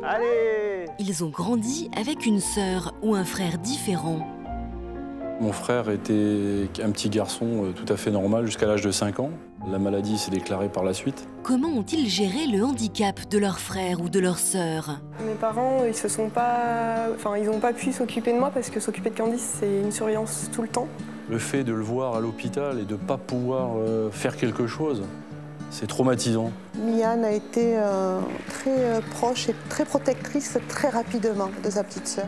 Allez! Ils ont grandi avec une sœur ou un frère différent. Mon frère était un petit garçon tout à fait normal jusqu'à l'âge de 5 ans. La maladie s'est déclarée par la suite. Comment ont-ils géré le handicap de leur frère ou de leur sœur? Mes parents, ils n'ont pas pu s'occuper de moi parce que s'occuper de Candice, c'est une surveillance tout le temps. Le fait de le voir à l'hôpital et de ne pas pouvoir faire quelque chose, c'est traumatisant. Mian a été très proche et très protectrice très rapidement de sa petite sœur.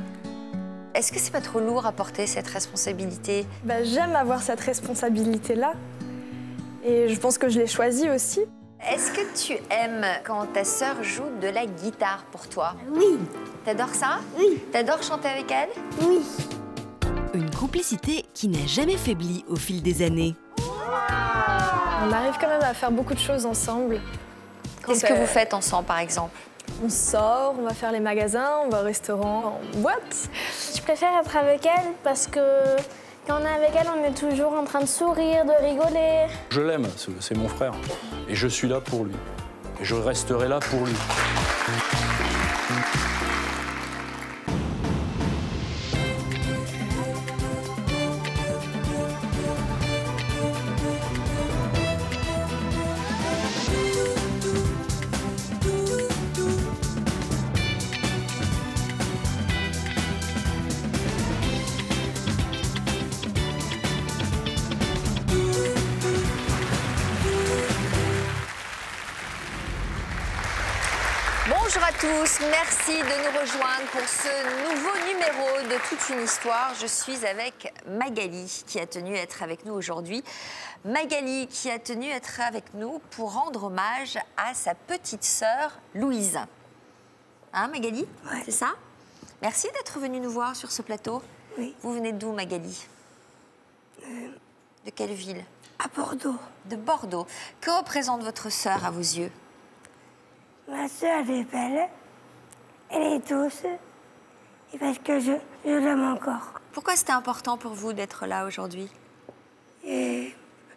Est-ce que c'est pas trop lourd à porter cette responsabilité? J'aime avoir cette responsabilité-là et je pense que je l'ai choisie aussi. Est-ce que tu aimes quand ta sœur joue de la guitare pour toi? Oui. T'adores ça? Oui. T'adores chanter avec elle? Oui. Une complicité qui n'a jamais faibli au fil des années. On arrive quand même à faire beaucoup de choses ensemble. Qu'est-ce que vous faites ensemble, par exemple? On sort, on va faire les magasins, on va au restaurant, en boîte. Je préfère être avec elle parce que quand on est avec elle, on est toujours en train de sourire, de rigoler. Je l'aime, c'est mon frère. Et je suis là pour lui. Et je resterai là pour lui. Bonjour à tous, merci de nous rejoindre pour ce nouveau numéro de Toute une histoire. Je suis avec Magali qui a tenu à être avec nous aujourd'hui. Magali qui a tenu à être avec nous pour rendre hommage à sa petite sœur Louise. Hein Magali? Ouais. C'est ça? Merci d'être venue nous voir sur ce plateau. Oui. Vous venez d'où Magali? De quelle ville? À Bordeaux. De Bordeaux. Que représente votre sœur à vos yeux? Ma soeur, elle est belle, elle est douce, et parce que je l'aime encore. Pourquoi c'était important pour vous d'être là aujourd'hui? Et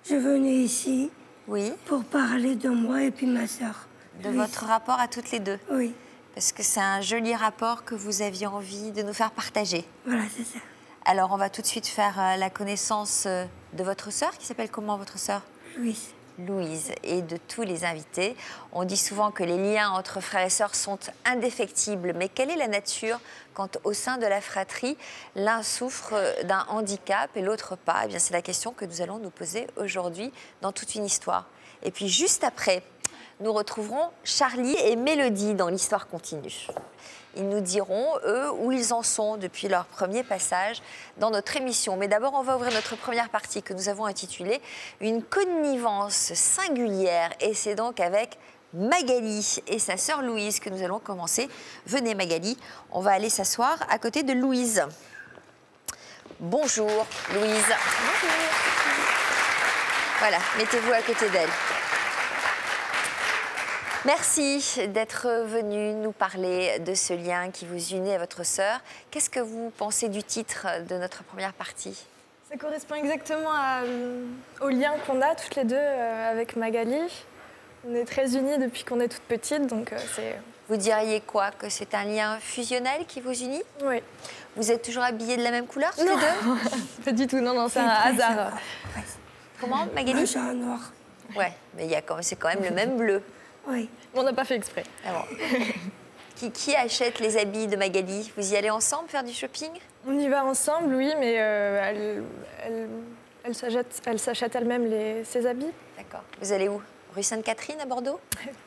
je venais ici Oui. pour parler de moi et puis ma soeur. De votre rapport à toutes les deux? Oui, Parce que c'est un joli rapport que vous aviez envie de nous faire partager. voilà, c'est ça. Alors, on va tout de suite faire la connaissance de votre sœur, qui s'appelle comment, votre sœur? Louise. Louise, et de tous les invités. On dit souvent que les liens entre frères et sœurs sont indéfectibles, mais quelle est la nature quand au sein de la fratrie, l'un souffre d'un handicap et l'autre pas? Eh bien, c'est la question que nous allons nous poser aujourd'hui dans Toute une histoire. Et puis, juste après, nous retrouverons Charlie et Mélodie dans l'Histoire continue. Ils nous diront, eux, où ils en sont depuis leur premier passage dans notre émission. Mais d'abord, on va ouvrir notre première partie que nous avons intitulée « Une connivence singulière ». Et c'est donc avec Magali et sa sœur Louise que nous allons commencer. Venez Magali, on va aller s'asseoir à côté de Louise. Bonjour Louise. Bonjour. Voilà, mettez-vous à côté d'elle. Merci d'être venue nous parler de ce lien qui vous unit à votre sœur. Qu'est-ce que vous pensez du titre de notre première partie? Ça correspond exactement au lien qu'on a toutes les deux avec Magali. On est très unis depuis qu'on est toute petite, donc c'est... Vous diriez quoi? Que c'est un lien fusionnel qui vous unit? Oui. Vous êtes toujours habillés de la même couleur, tous les deux? Pas du tout, non, c'est un hasard. Comment, Magali? J'ai un noir. Ouais, mais c'est quand même le même bleu. Oui. On n'a pas fait exprès. Ah bon. Qui achète les habits de Magali? Vous y allez ensemble faire du shopping? On y va ensemble, oui, mais elle s'achète elle-même ses habits. D'accord. Vous allez où? Rue Sainte-Catherine à Bordeaux?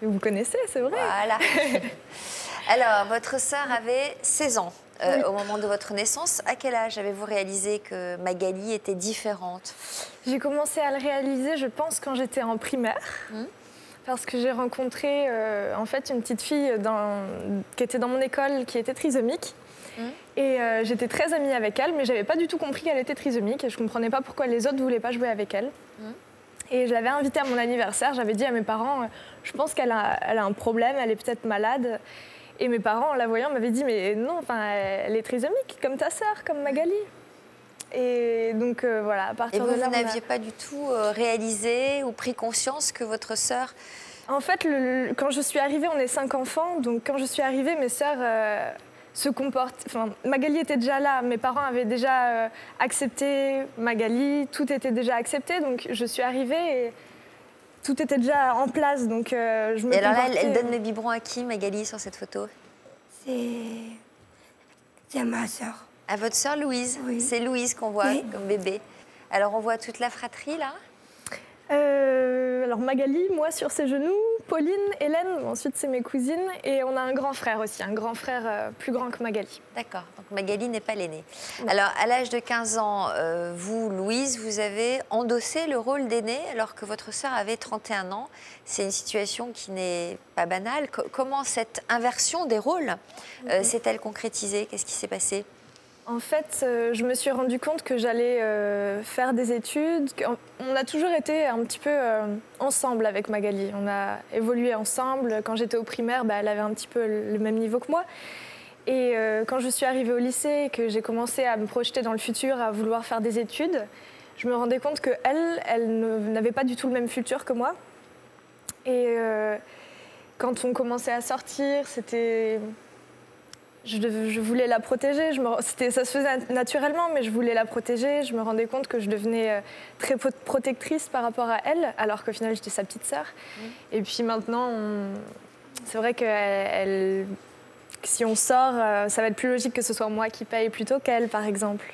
Vous connaissez, c'est vrai. Voilà. Alors, votre sœur avait 16 ans Oui. au moment de votre naissance. À quel âge avez-vous réalisé que Magali était différente? J'ai commencé à le réaliser, je pense, quand j'étais en primaire. Parce que j'ai rencontré en fait une petite fille qui était dans mon école qui était trisomique. Et j'étais très amie avec elle, mais je n'avais pas du tout compris qu'elle était trisomique et je ne comprenais pas pourquoi les autres ne voulaient pas jouer avec elle. Et je l'avais invitée à mon anniversaire, j'avais dit à mes parents, je pense qu'elle a un problème, elle est peut-être malade. Et mes parents, en la voyant, m'avaient dit, mais non, elle est trisomique, comme ta sœur, comme Magali. Et donc voilà, à partir de là... Et vous n'aviez pas du tout réalisé ou pris conscience que votre sœur En fait, quand je suis arrivée, on est 5 enfants. Donc quand je suis arrivée, mes sœurs se comportent... Enfin, Magali était déjà là. Mes parents avaient déjà accepté Magali. Tout était déjà accepté. Donc je suis arrivée et tout était déjà en place. Donc je me Et alors là, elle donne le biberon à qui, Magali, sur cette photo? C'est ma sœur. À votre sœur Louise? Oui. C'est Louise qu'on voit comme bébé. Alors on voit toute la fratrie, là? Alors Magali, moi sur ses genoux, Pauline, Hélène, ensuite c'est mes cousines et on a un grand frère aussi, un grand frère plus grand que Magali. D'accord, donc Magali n'est pas l'aînée. Alors à l'âge de 15 ans, vous, Louise, vous avez endossé le rôle d'aînée alors que votre sœur avait 31 ans. C'est une situation qui n'est pas banale. Comment cette inversion des rôles s'est-elle concrétisée? Qu'est-ce qui s'est passé? En fait, je me suis rendu compte que j'allais faire des études. On a toujours été un petit peu ensemble avec Magali. On a évolué ensemble. Quand j'étais au primaire, elle avait un petit peu le même niveau que moi. Et quand je suis arrivée au lycée et que j'ai commencé à me projeter dans le futur, à vouloir faire des études, je me rendais compte qu'elle n'avait pas du tout le même futur que moi. Et quand on commençait à sortir, c'était... Je voulais la protéger, ça se faisait naturellement, mais je voulais la protéger. Je me rendais compte que je devenais très protectrice par rapport à elle, alors qu'au final, j'étais sa petite sœur. Et puis maintenant, c'est vrai que si on sort, ça va être plus logique que ce soit moi qui paye plutôt qu'elle, par exemple.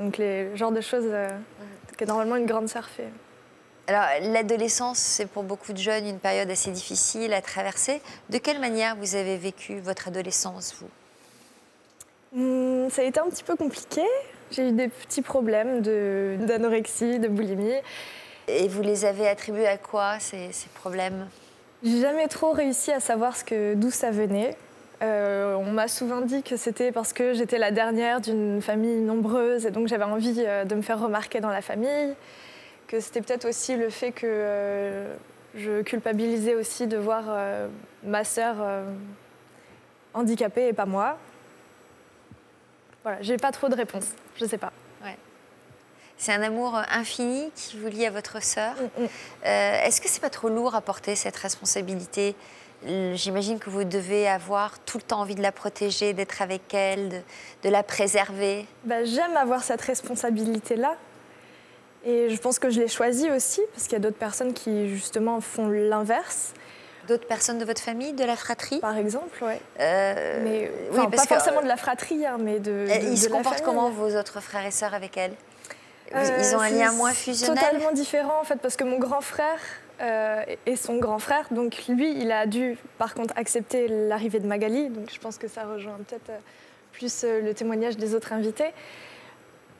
Donc, le genre de choses que normalement une grande sœur fait. Alors, l'adolescence, c'est pour beaucoup de jeunes une période assez difficile à traverser. De quelle manière vous avez vécu votre adolescence, vous ? Ça a été un petit peu compliqué. J'ai eu des petits problèmes d'anorexie, de boulimie. Et vous les avez attribués à quoi, ces problèmes? J'ai jamais trop réussi à savoir d'où ça venait. On m'a souvent dit que c'était parce que j'étais la dernière d'une famille nombreuse et donc j'avais envie de me faire remarquer dans la famille. Que c'était peut-être aussi le fait que je culpabilisais aussi de voir ma sœur handicapée et pas moi. Voilà, j'ai pas trop de réponses, je sais pas. Ouais. C'est un amour infini qui vous lie à votre sœur. Est-ce que c'est pas trop lourd à porter cette responsabilité? J'imagine que vous devez avoir tout le temps envie de la protéger, d'être avec elle, de la préserver. J'aime avoir cette responsabilité-là. Et je pense que je l'ai choisie aussi, parce qu'il y a d'autres personnes qui, justement, font l'inverse. D'autres personnes de votre famille, de la fratrie? Par exemple, oui. Oui, pas forcément de la fratrie, hein, mais de Ils se comportent famille. comment, vos autres frères et sœurs, avec elle? Ils ont un lien moins fusionnel? Totalement différent, en fait, parce que mon grand frère est son grand frère. Donc lui, il a dû, par contre, accepter l'arrivée de Magali. Donc je pense que ça rejoint peut-être plus le témoignage des autres invités.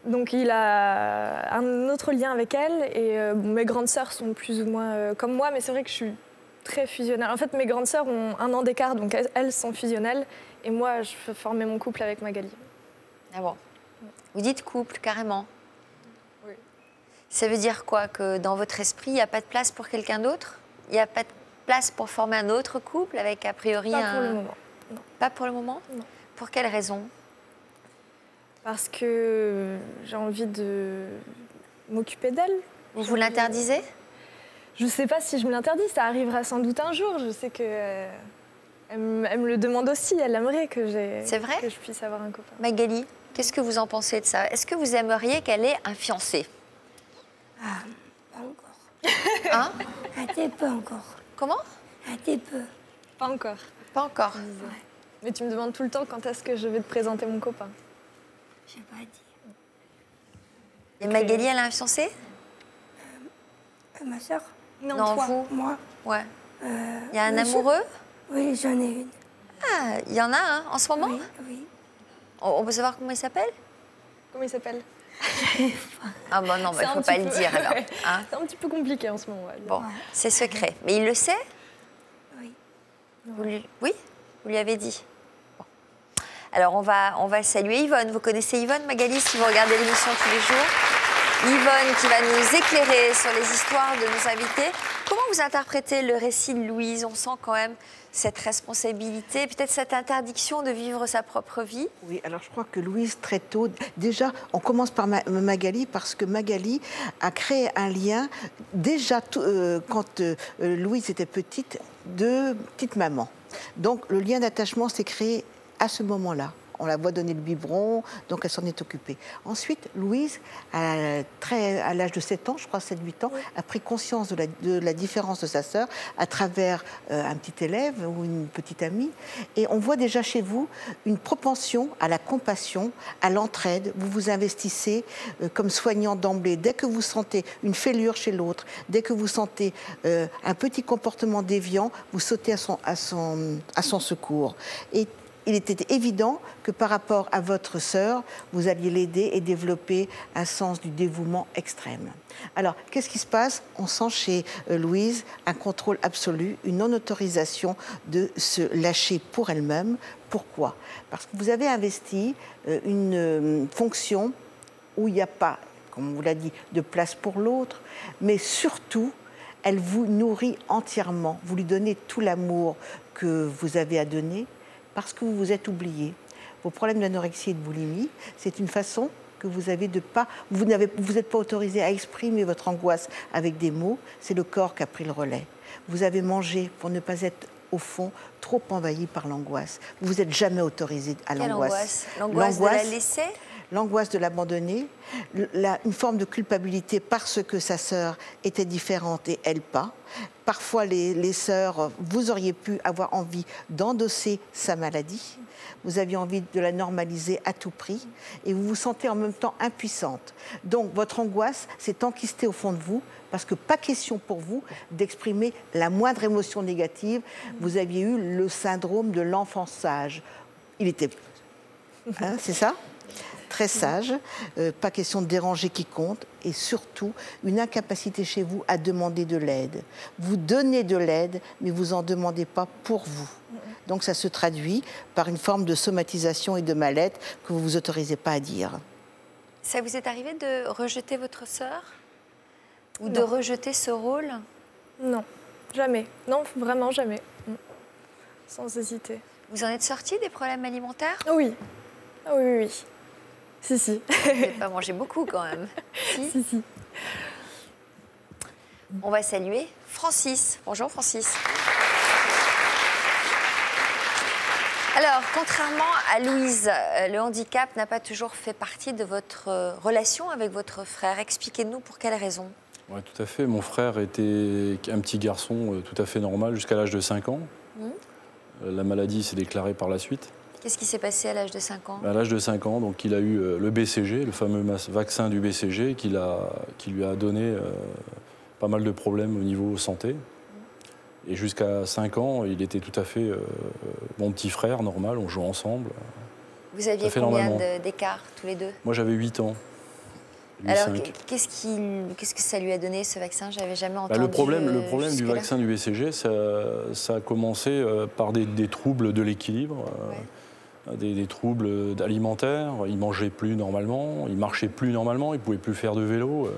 Donc il a un autre lien avec elle. Et mes grandes sœurs sont plus ou moins comme moi, mais c'est vrai que je suis très fusionnelle. En fait, mes grandes sœurs ont 1 an d'écart, donc elles sont fusionnelles. Et moi, je formais mon couple avec Magali. Ah bon? Vous dites couple, carrément? Oui. Ça veut dire quoi? Que dans votre esprit, il n'y a pas de place pour quelqu'un d'autre? Il n'y a pas de place pour former un autre couple avec, a priori, Pas pour le moment. Non. Pas pour le moment? Non. Pour quelle raison? Parce que j'ai envie de m'occuper d'elle. Vous l'interdisez? Je ne sais pas si je me l'interdis, ça arrivera sans doute un jour. Je sais qu'elle me le demande aussi, elle aimerait que je puisse avoir un copain. Magali, qu'est-ce que vous en pensez de ça? Est-ce que vous aimeriez qu'elle ait un fiancé? Pas encore. Hein? Un petit peu encore. Comment? Un petit peu. Pas encore. Pas encore. Ouais. Mais tu me demandes tout le temps quand est-ce que je vais te présenter mon copain. Je n'ai pas dit. Et Magali, elle a un fiancé? Ma soeur? Non, toi. vous? Moi? Ouais. Il y a un amoureux? Oui, j'en ai une. Ah, il y en a un en ce moment? Oui, oui. On peut savoir comment il s'appelle? Comment il s'appelle? Ah bon, non, il ne faut pas le dire alors. Hein? C'est un petit peu compliqué en ce moment. Ouais. Bon, c'est secret. Mais il le sait? Oui. Oui? Vous lui avez dit? Bon. Alors, on va saluer Yvonne. Vous connaissez Yvonne, Magali, si vous regardez l'émission tous les jours? Yvonne qui va nous éclairer sur les histoires de nos invités. Comment vous interprétez le récit de Louise? On sent quand même cette responsabilité, peut-être cette interdiction de vivre sa propre vie. Oui, alors je crois que Louise, très tôt, déjà, on commence par Magali, parce que Magali a créé un lien, déjà quand Louise était petite, de petite maman. Donc le lien d'attachement s'est créé à ce moment-là. On la voit donner le biberon, donc elle s'en est occupée. Ensuite, Louise, à l'âge de 7 ans, je crois 7-8 ans, a pris conscience de la différence de sa sœur à travers un petit élève ou une petite amie. Et on voit déjà chez vous une propension à la compassion, à l'entraide. Vous vous investissez comme soignant d'emblée. Dès que vous sentez une fêlure chez l'autre, dès que vous sentez un petit comportement déviant, vous sautez à son secours. Et il était évident que par rapport à votre sœur, vous alliez l'aider et développer un sens du dévouement extrême. Alors, qu'est-ce qui se passe? On sent chez Louise un contrôle absolu, une non-autorisation de se lâcher pour elle-même. Pourquoi? Parce que vous avez investi une fonction où il n'y a pas, comme on vous l'a dit, de place pour l'autre, mais surtout, elle vous nourrit entièrement. Vous lui donnez tout l'amour que vous avez à donner, parce que vous vous êtes oublié. Vos problèmes d'anorexie et de boulimie, c'est une façon que vous avez de pas... Vous n'êtes pas autorisé à exprimer votre angoisse avec des mots, c'est le corps qui a pris le relais. Vous avez mangé pour ne pas être, au fond, trop envahi par l'angoisse. Vous vous êtes jamais autorisé à l'angoisse. L'angoisse de la laisser? L'angoisse de l'abandonner, une forme de culpabilité parce que sa sœur était différente et elle pas. Parfois, les sœurs, vous auriez pu avoir envie d'endosser sa maladie. Vous aviez envie de la normaliser à tout prix et vous vous sentez en même temps impuissante. Donc, votre angoisse s'est enquistée au fond de vous parce que pas question pour vous d'exprimer la moindre émotion négative. Vous aviez eu le syndrome de l'enfant sage. Il était... Hein, c'est ça ? Très sage, pas question de déranger quiconque et surtout une incapacité chez vous à demander de l'aide. Vous donnez de l'aide, mais vous n'en demandez pas pour vous. Donc ça se traduit par une forme de somatisation et de mal-être que vous ne vous autorisez pas à dire. Ça vous est arrivé de rejeter votre sœur? Ou de rejeter ce rôle? Non, jamais. Non, vraiment jamais. Sans hésiter. Vous en êtes sortie des problèmes alimentaires? Oui. Oui, oui, oui. Si, si. Vous n'avez pas mangé beaucoup quand même. Si, si. On va saluer Francis. Bonjour Francis. Alors, contrairement à Louise, le handicap n'a pas toujours fait partie de votre relation avec votre frère. Expliquez-nous pour quelles raisons. Oui, tout à fait. Mon frère était un petit garçon tout à fait normal jusqu'à l'âge de 5 ans. La maladie s'est déclarée par la suite. Qu'est-ce qui s'est passé à l'âge de 5 ans? À l'âge de 5 ans, donc, il a eu le BCG, le fameux vaccin du BCG, qui lui a donné pas mal de problèmes au niveau santé. Et jusqu'à 5 ans, il était tout à fait mon petit frère, normal, on jouait ensemble. Vous aviez combien d'écart tous les deux? Moi, j'avais 8 ans. 8, alors, qu'est-ce que ça lui a donné, ce vaccin? J'avais jamais entendu. Le problème du vaccin du BCG, ça a commencé par des troubles de l'équilibre. Des troubles alimentaires, il mangeait plus normalement, il marchait plus normalement, il pouvait plus faire de vélo.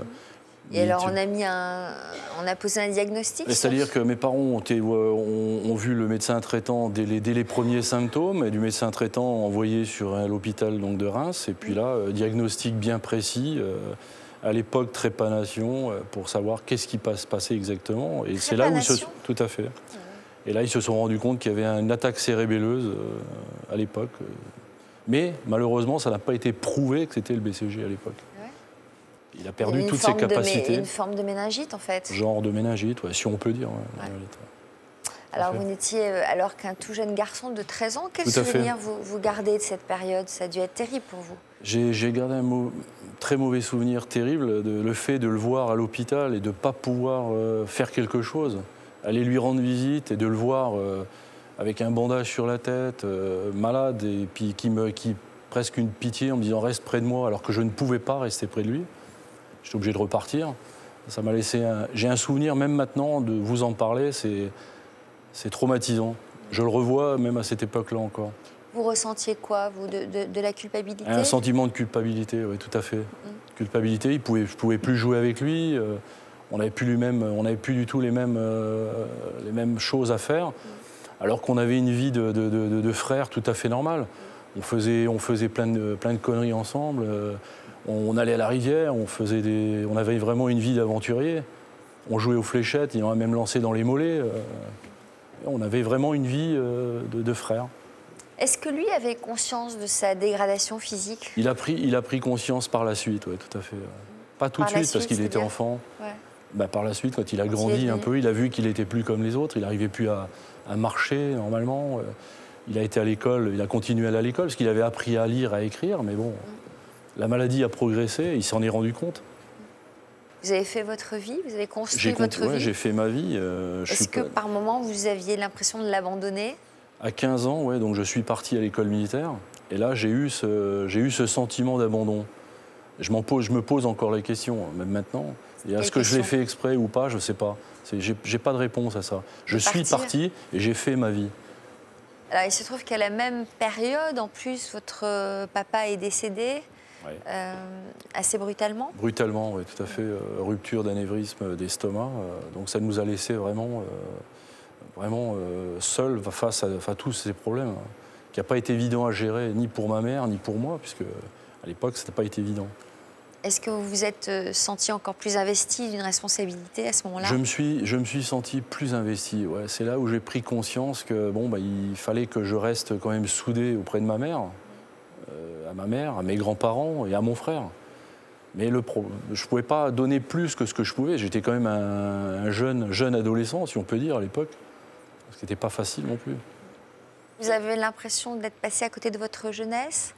Et alors on a posé un diagnostic? C'est-à-dire que mes parents ont vu le médecin traitant dès les premiers symptômes, et du médecin traitant envoyé sur l'hôpital de Reims, et puis là, diagnostic bien précis, à l'époque trépanation, pour savoir qu'est-ce qui se passait exactement. Et c'est là où tout à fait. Et là, ils se sont rendus compte qu'il y avait une attaque cérébelleuse à l'époque. Mais malheureusement, ça n'a pas été prouvé que c'était le BCG à l'époque. Ouais. Il a perdu toutes ses capacités. Une forme de méningite, en fait. Genre de méningite, ouais, si on peut dire. Ouais. Alors, vous n'étiez alors qu'un tout jeune garçon de 13 ans. Quel souvenir vous gardez de cette période? Ça a dû être terrible pour vous. J'ai gardé un très mauvais souvenir terrible, le fait de le voir à l'hôpital et de ne pas pouvoir faire quelque chose. Aller lui rendre visite et de le voir avec un bandage sur la tête, malade, et puis qui presque une pitié en me disant « reste près de moi », alors que je ne pouvais pas rester près de lui. J'étais obligé de repartir. Ça m'a laissé j'ai un souvenir, même maintenant, de vous en parler, c'est traumatisant. Je le revois même à cette époque-là encore. Vous ressentiez quoi, vous, de la culpabilité? Un sentiment de culpabilité, oui, tout à fait. Culpabilité, je ne pouvais plus jouer avec lui, on n'avait plus du tout les mêmes choses à faire, alors qu'on avait une vie de frères tout à fait normale. On faisait plein de conneries ensemble, on allait à la rivière, on avait vraiment une vie d'aventurier. On jouait aux fléchettes, il en a même lancé dans les mollets. On avait vraiment une vie de frères. Est-ce que lui avait conscience de sa dégradation physique? Il a pris conscience par la suite, oui, tout à fait. Pas tout de suite, parce qu'il était enfant. Ouais. Bah, par la suite, quand il a grandi un peu, il a vu qu'il n'était plus comme les autres. Il n'arrivait plus à marcher normalement. Il a été à l'école, il a continué à aller à l'école, parce qu'il avait appris à lire, à écrire. Mais bon, la maladie a progressé, il s'en est rendu compte. Vous avez fait votre vie? Vous avez construit votre vie? J'ai fait ma vie. Est-ce que par moment, vous aviez l'impression de l'abandonner? À 15 ans, ouais, donc je suis parti à l'école militaire. Et là, j'ai eu ce sentiment d'abandon. Je me pose encore les questions, même maintenant. Est-ce que je l'ai fait exprès ou pas? Je ne sais pas. J'ai pas de réponse à ça. Je suis parti et j'ai fait ma vie. Alors, il se trouve qu'à la même période, en plus, votre papa est décédé. Ouais. Assez brutalement? Brutalement, oui, tout à fait. Rupture d'anévrisme d'estomac. Donc ça nous a laissé vraiment seuls face à tous ces problèmes, hein, qui n'a pas été évident à gérer, ni pour ma mère, ni pour moi, puisque à l'époque, ça n'a pas été évident. Est-ce que vous vous êtes senti encore plus investi d'une responsabilité à ce moment-là? Je me suis senti plus investi. Ouais. C'est là où j'ai pris conscience que il fallait que je reste quand même soudé auprès de ma mère, à mes grands-parents et à mon frère. Mais je ne pouvais pas donner plus que ce que je pouvais. J'étais quand même un jeune adolescent, si on peut dire, à l'époque. Ce qui n'était pas facile non plus. Vous avez l'impression d'être passé à côté de votre jeunesse?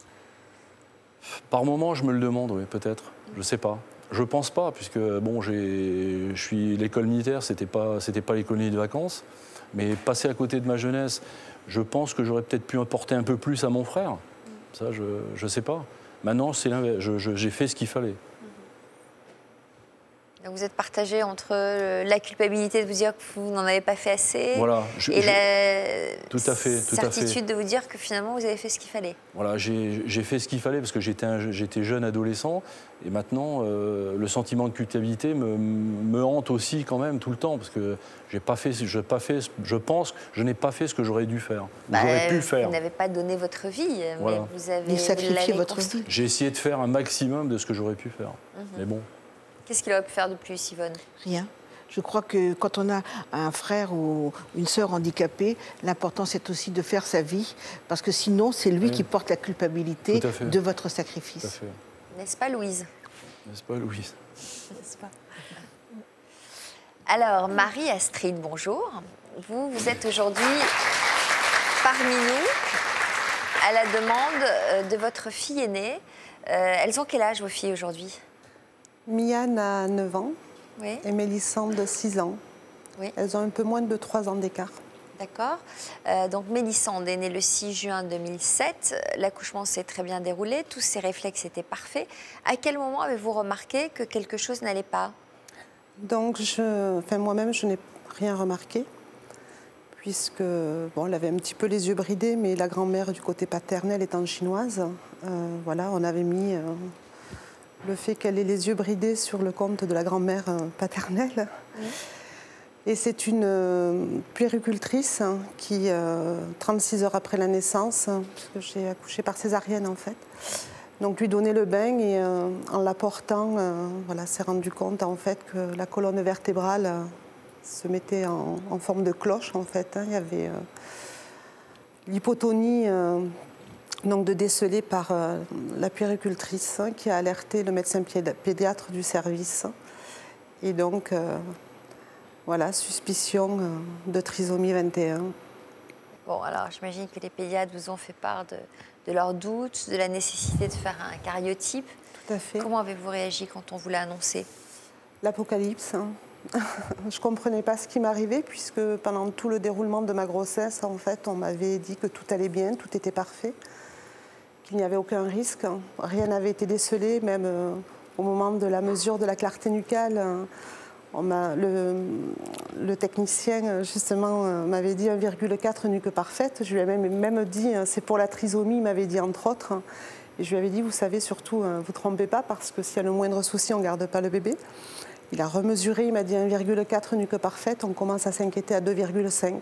Par moments, je me le demande, oui, peut-être. Je ne sais pas. Je ne pense pas, puisque l'école militaire, c'était pas les colonies de vacances. Mais passer à côté de ma jeunesse, je pense que j'aurais peut-être pu apporter un peu plus à mon frère. Ça, je ne sais pas. Maintenant, c'est l'inverse. J'ai fait ce qu'il fallait. Vous êtes partagé entre la culpabilité de vous dire que vous n'en avez pas fait assez, voilà, et la certitude de vous dire que finalement vous avez fait ce qu'il fallait. Voilà, j'ai fait ce qu'il fallait parce que j'étais jeune adolescent et maintenant le sentiment de culpabilité me hante aussi quand même tout le temps parce que je pense que je n'ai pas fait ce que j'aurais dû faire, j'aurais pu faire. Vous n'avez pas donné votre vie, voilà. Mais vous avez sacrifié votre vie. J'ai essayé de faire un maximum de ce que j'aurais pu faire, mais bon. Qu'est-ce qu'il aurait pu faire de plus, Yvonne? Rien. Je crois que quand on a un frère ou une sœur handicapée, l'important c'est aussi de faire sa vie, parce que sinon c'est lui qui porte la culpabilité de votre sacrifice. N'est-ce pas, Louise? N'est-ce pas, Louise? N'est-ce pas? Alors, Marie-Astrid, bonjour. Vous êtes aujourd'hui parmi nous à la demande de votre fille aînée. Elles ont quel âge, vos filles, aujourd'hui? Miane a 9 ans oui. et Mélissande 6 ans. Oui. Elles ont un peu moins de 3 ans d'écart. D'accord. Donc Mélissande est née le 6 juin 2007. L'accouchement s'est très bien déroulé. Tous ses réflexes étaient parfaits. À quel moment avez-vous remarqué que quelque chose n'allait pas? Donc, moi-même, je n'ai rien remarqué. Puisque, elle avait un petit peu les yeux bridés, mais la grand-mère du côté paternel étant chinoise, voilà, on avait mis... le fait qu'elle ait les yeux bridés sur le compte de la grand-mère paternelle. Oui. Et c'est une puéricultrice qui, 36 heures après la naissance, parce que j'ai accouché par césarienne en fait, donc lui donnait le bain et en l'apportant, s'est rendu compte en fait que la colonne vertébrale se mettait en forme de cloche en fait. Il y avait l'hypotonie donc de déceler par la puéricultrice qui a alerté le médecin pédiatre du service. Et donc, suspicion de trisomie 21. Bon, alors j'imagine que les pédiatres vous ont fait part de leurs doutes, de la nécessité de faire un cariotype. Tout à fait. Comment avez-vous réagi quand on vous l'a annoncé? L'apocalypse. Je ne comprenais pas ce qui m'arrivait puisque pendant tout le déroulement de ma grossesse, en fait, on m'avait dit que tout allait bien, tout était parfait. Qu'il n'y avait aucun risque, rien n'avait été décelé, même au moment de la mesure de la clarté nucale, Le technicien, justement, m'avait dit 1,4 nuque parfaite. Je lui ai même dit, c'est pour la trisomie, il m'avait dit entre autres. Et je lui avais dit, vous savez, surtout, vous ne trompez pas, parce que s'il y a le moindre souci, on ne garde pas le bébé. Il a remesuré, il m'a dit 1,4 nuque parfaite. On commence à s'inquiéter à 2,5.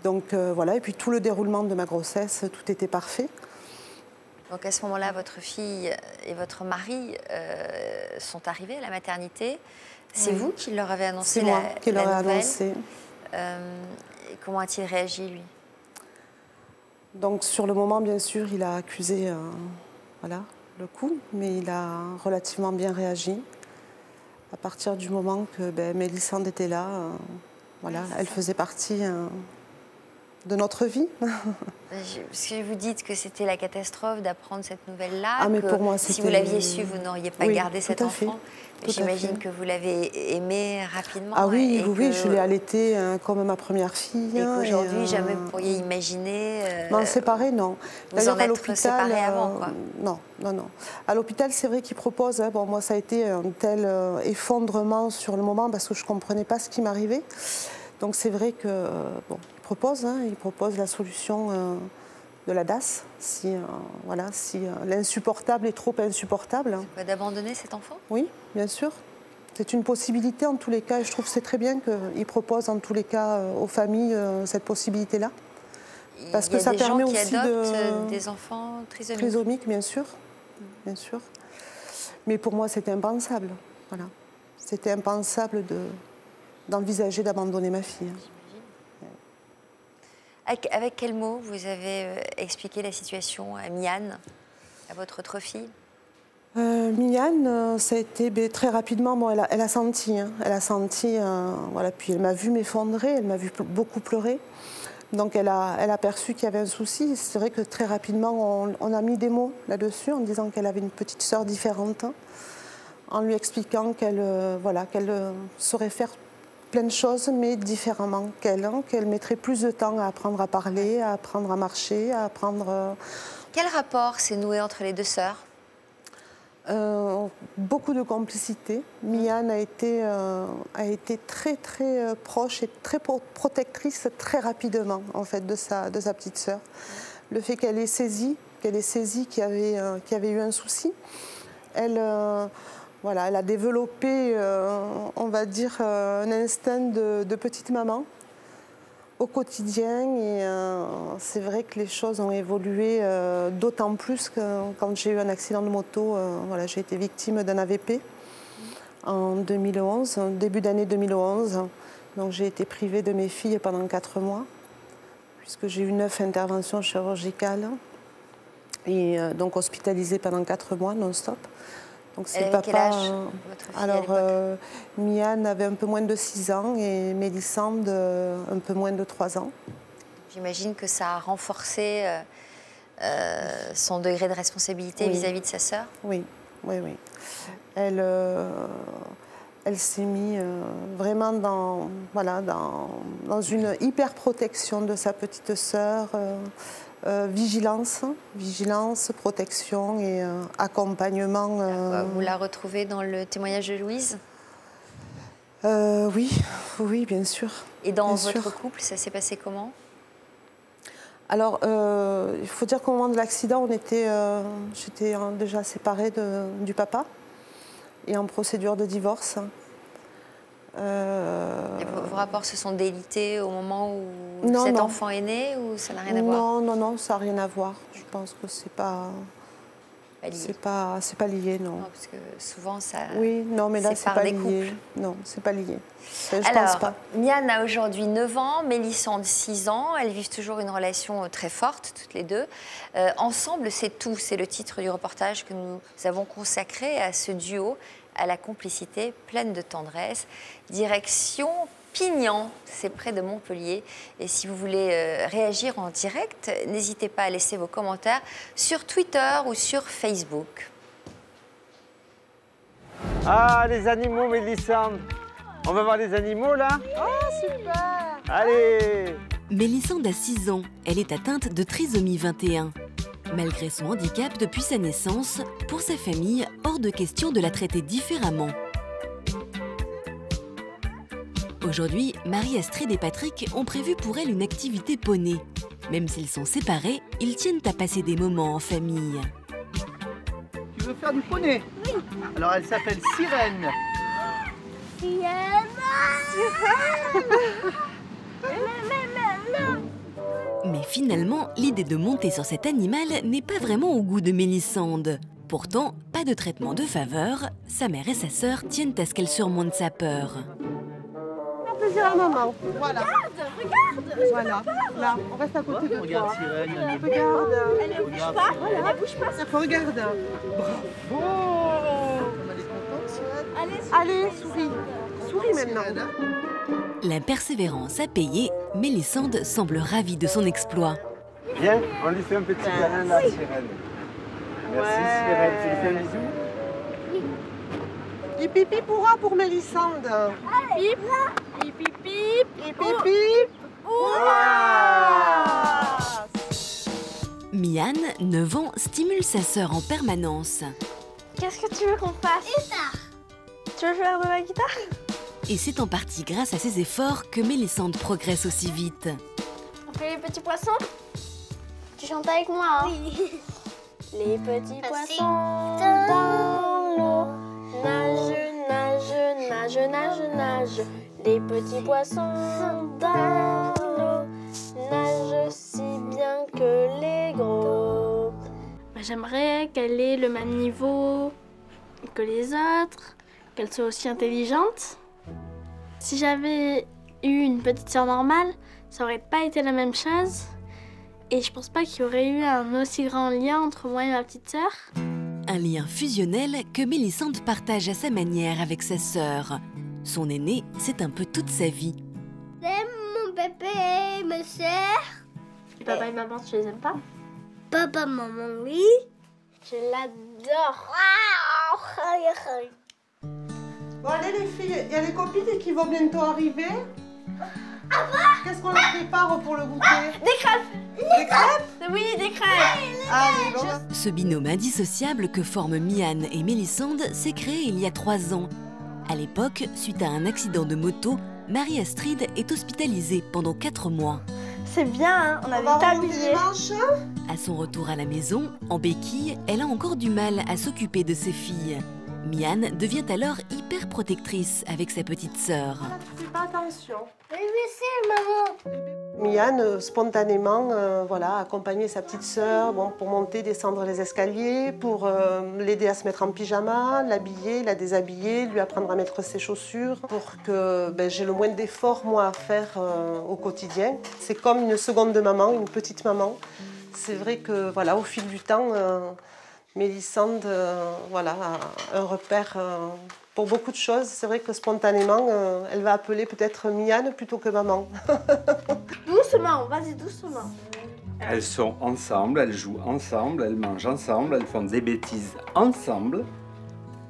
Donc voilà, et puis tout le déroulement de ma grossesse, tout était parfait. Donc à ce moment-là, votre fille et votre mari sont arrivés à la maternité. C'est vous qui leur avez annoncé la nouvelle? C'est moi qui leur ai annoncé. Comment a-t-il réagi, lui? Donc sur le moment, bien sûr, il a accusé voilà, le coup, mais il a relativement bien réagi. À partir du moment que Mélissande était là, voilà, elle faisait partie de notre vie. Parce que vous dites que c'était la catastrophe d'apprendre cette nouvelle-là, ah, mais pour moi, si vous l'aviez su, vous n'auriez pas gardé cet enfant. J'imagine que vous l'avez aimé rapidement. Ah oui, oui, je l'ai allaité comme ma première fille. Et qu'aujourd'hui, jamais vous pourriez imaginer... non, séparé, non. Vous en êtes séparés avant, quoi. Non. À l'hôpital, c'est vrai qu'ils proposent... bon, moi, ça a été un tel effondrement sur le moment parce que je ne comprenais pas ce qui m'arrivait. Donc c'est vrai que bon, ils proposent la solution de la DAS si, voilà, si l'insupportable est trop insupportable. C'est quoi, d'abandonner cet enfant? Oui, bien sûr. C'est une possibilité en tous les cas et je trouve que c'est très bien qu'ils proposent en tous les cas aux familles cette possibilité-là. Parce que ça permet aussi qui adoptent des enfants trisomiques. Trisomiques, bien sûr. Bien sûr. Mais pour moi, c'était impensable. Voilà. C'était impensable d'envisager d'abandonner ma fille. Avec quels mots vous avez expliqué la situation à Miane, à votre autre fille? Miane, ça a été très rapidement, bon, elle a senti, voilà, puis elle m'a vu m'effondrer, elle m'a vu beaucoup pleurer. Donc elle a perçu qu'il y avait un souci. C'est vrai que très rapidement, on a mis des mots là-dessus en disant qu'elle avait une petite sœur différente, en lui expliquant qu'elle voilà, qu'elle saurait faire plein de choses, mais différemment qu'elle mettrait plus de temps à apprendre à parler, à apprendre à marcher, à apprendre... Quel rapport s'est noué entre les deux sœurs? Beaucoup de complicité. Miane a été très très proche et très protectrice très rapidement en fait de sa petite sœur. Le fait qu'elle ait saisi qu'il y avait eu un souci, voilà, elle a développé, on va dire, un instinct de petite maman au quotidien. Et c'est vrai que les choses ont évolué d'autant plus que quand j'ai eu un accident de moto, voilà, j'ai été victime d'un AVP en 2011, début d'année 2011. Donc j'ai été privée de mes filles pendant 4 mois, puisque j'ai eu 9 interventions chirurgicales et donc hospitalisée pendant 4 mois non-stop. Donc c'est papa. Quel âge, votre fille, alors Miane avait un peu moins de 6 ans et Mélissande un peu moins de 3 ans. J'imagine que ça a renforcé son degré de responsabilité vis-à-vis de sa sœur. Oui. Elle s'est mise vraiment dans une hyper protection de sa petite sœur. Vigilance, protection et accompagnement. Vous la retrouvez dans le témoignage de Louise? Oui, bien sûr. Et dans votre couple, ça s'est passé comment? Alors, il faut dire qu'au moment de l'accident, j'étais déjà séparée du papa et en procédure de divorce. Et vos rapports se sont délités au moment où cet enfant est né ou ça n'a rien à voir? Non, ça n'a rien à voir. Je pense que c'est pas lié, non. Non, parce que souvent ça. Oui, non, mais là c'est pas lié. Non, c'est pas lié. Je pense pas. Miane a aujourd'hui 9 ans, Mélissande 6 ans. Elles vivent toujours une relation très forte, toutes les deux. Ensemble, c'est tout. C'est le titre du reportage que nous avons consacré à ce duo, à la complicité pleine de tendresse. Direction Pignan, c'est près de Montpellier. Et si vous voulez réagir en direct, n'hésitez pas à laisser vos commentaires sur Twitter ou sur Facebook. Ah, les animaux, Mélissande. On va voir les animaux, là? Oh, super! Allez! Mélissande a 6 ans. Elle est atteinte de trisomie 21. Malgré son handicap depuis sa naissance, pour sa famille, hors de question de la traiter différemment. Aujourd'hui, Marie-Astrid et Patrick ont prévu pour elle une activité poney. Même s'ils sont séparés, ils tiennent à passer des moments en famille. Tu veux faire du poney? Oui. Alors elle s'appelle Sirène. Mais finalement, l'idée de monter sur cet animal n'est pas vraiment au goût de Mélissande. Pourtant, pas de traitement de faveur, sa mère et sa sœur tiennent à ce qu'elle surmonte sa peur. Faire plaisir à maman. Voilà. Regarde. Voilà. Là, on reste à côté de toi. Regarde Sirène. Regarde. Elle ne bouge pas. Elle ne bouge pas. Regarde. Bravo. Elle est contente, Sirène. Allez, souris. Souris maintenant. La persévérance a payé, Mélissande semble ravie de son exploit. Viens, on lui fait un petit câlin là, Sirène. Merci Sirène, tu lui fais un bisou? Hip hip hip hurrah pour Mélissande. Hip hip hip hip. Hip hip hip. Hurrah. Mian, 9 ans, stimule sa sœur en permanence. Qu'est-ce que tu veux qu'on fasse? Guitare. Tu veux faire de la guitare? Et c'est en partie grâce à ses efforts que Mélissande progresse aussi vite. On fait les petits poissons? Tu chantes avec moi, hein? Oui. Les petits poissons dans l'eau nagent, nagent, nagent, nagent, nagent. Les petits poissons dans l'eau nagent si bien que les gros. J'aimerais qu'elle ait le même niveau que les autres, qu'elle soit aussi intelligente. Si j'avais eu une petite sœur normale, ça aurait pas été la même chose. Et je pense pas qu'il y aurait eu un aussi grand lien entre moi et ma petite sœur. Un lien fusionnel que Mélissande partage à sa manière avec sa sœur. Son aînée, c'est un peu toute sa vie. J'aime mon bébé et ma sœur. Papa et maman, tu les aimes pas? Papa, maman, oui. Je l'adore. Bon allez les filles, il y a les copines qui vont bientôt arriver. Qu'est-ce qu'on leur prépare pour le goûter? Des crêpes. Des crêpes? Oui, des crêpes. Allez, bon. Ce binôme indissociable que forment Mian et Mélissande s'est créé il y a 3 ans. À l'époque, suite à un accident de moto, Marie-Astrid est hospitalisée pendant 4 mois. C'est bien, hein, on avait va pas remonter oublié. les manches. À son retour à la maison, en béquille, elle a encore du mal à s'occuper de ses filles. Mian devient alors hyper protectrice avec sa petite sœur. Fais pas attention. Maman. Mian, spontanément, voilà, accompagner sa petite sœur pour monter, descendre les escaliers, pour l'aider à se mettre en pyjama, l'habiller, la déshabiller, lui apprendre à mettre ses chaussures, pour que j'ai le moins d'efforts, moi, à faire au quotidien. C'est comme une seconde maman, une petite maman. C'est vrai que, voilà, au fil du temps, Mélissande voilà, a un repère pour beaucoup de choses. C'est vrai que spontanément, elle va appeler peut-être Mian plutôt que maman. Doucement, vas-y, doucement. Elles sont ensemble, elles jouent ensemble, elles mangent ensemble, elles font des bêtises ensemble.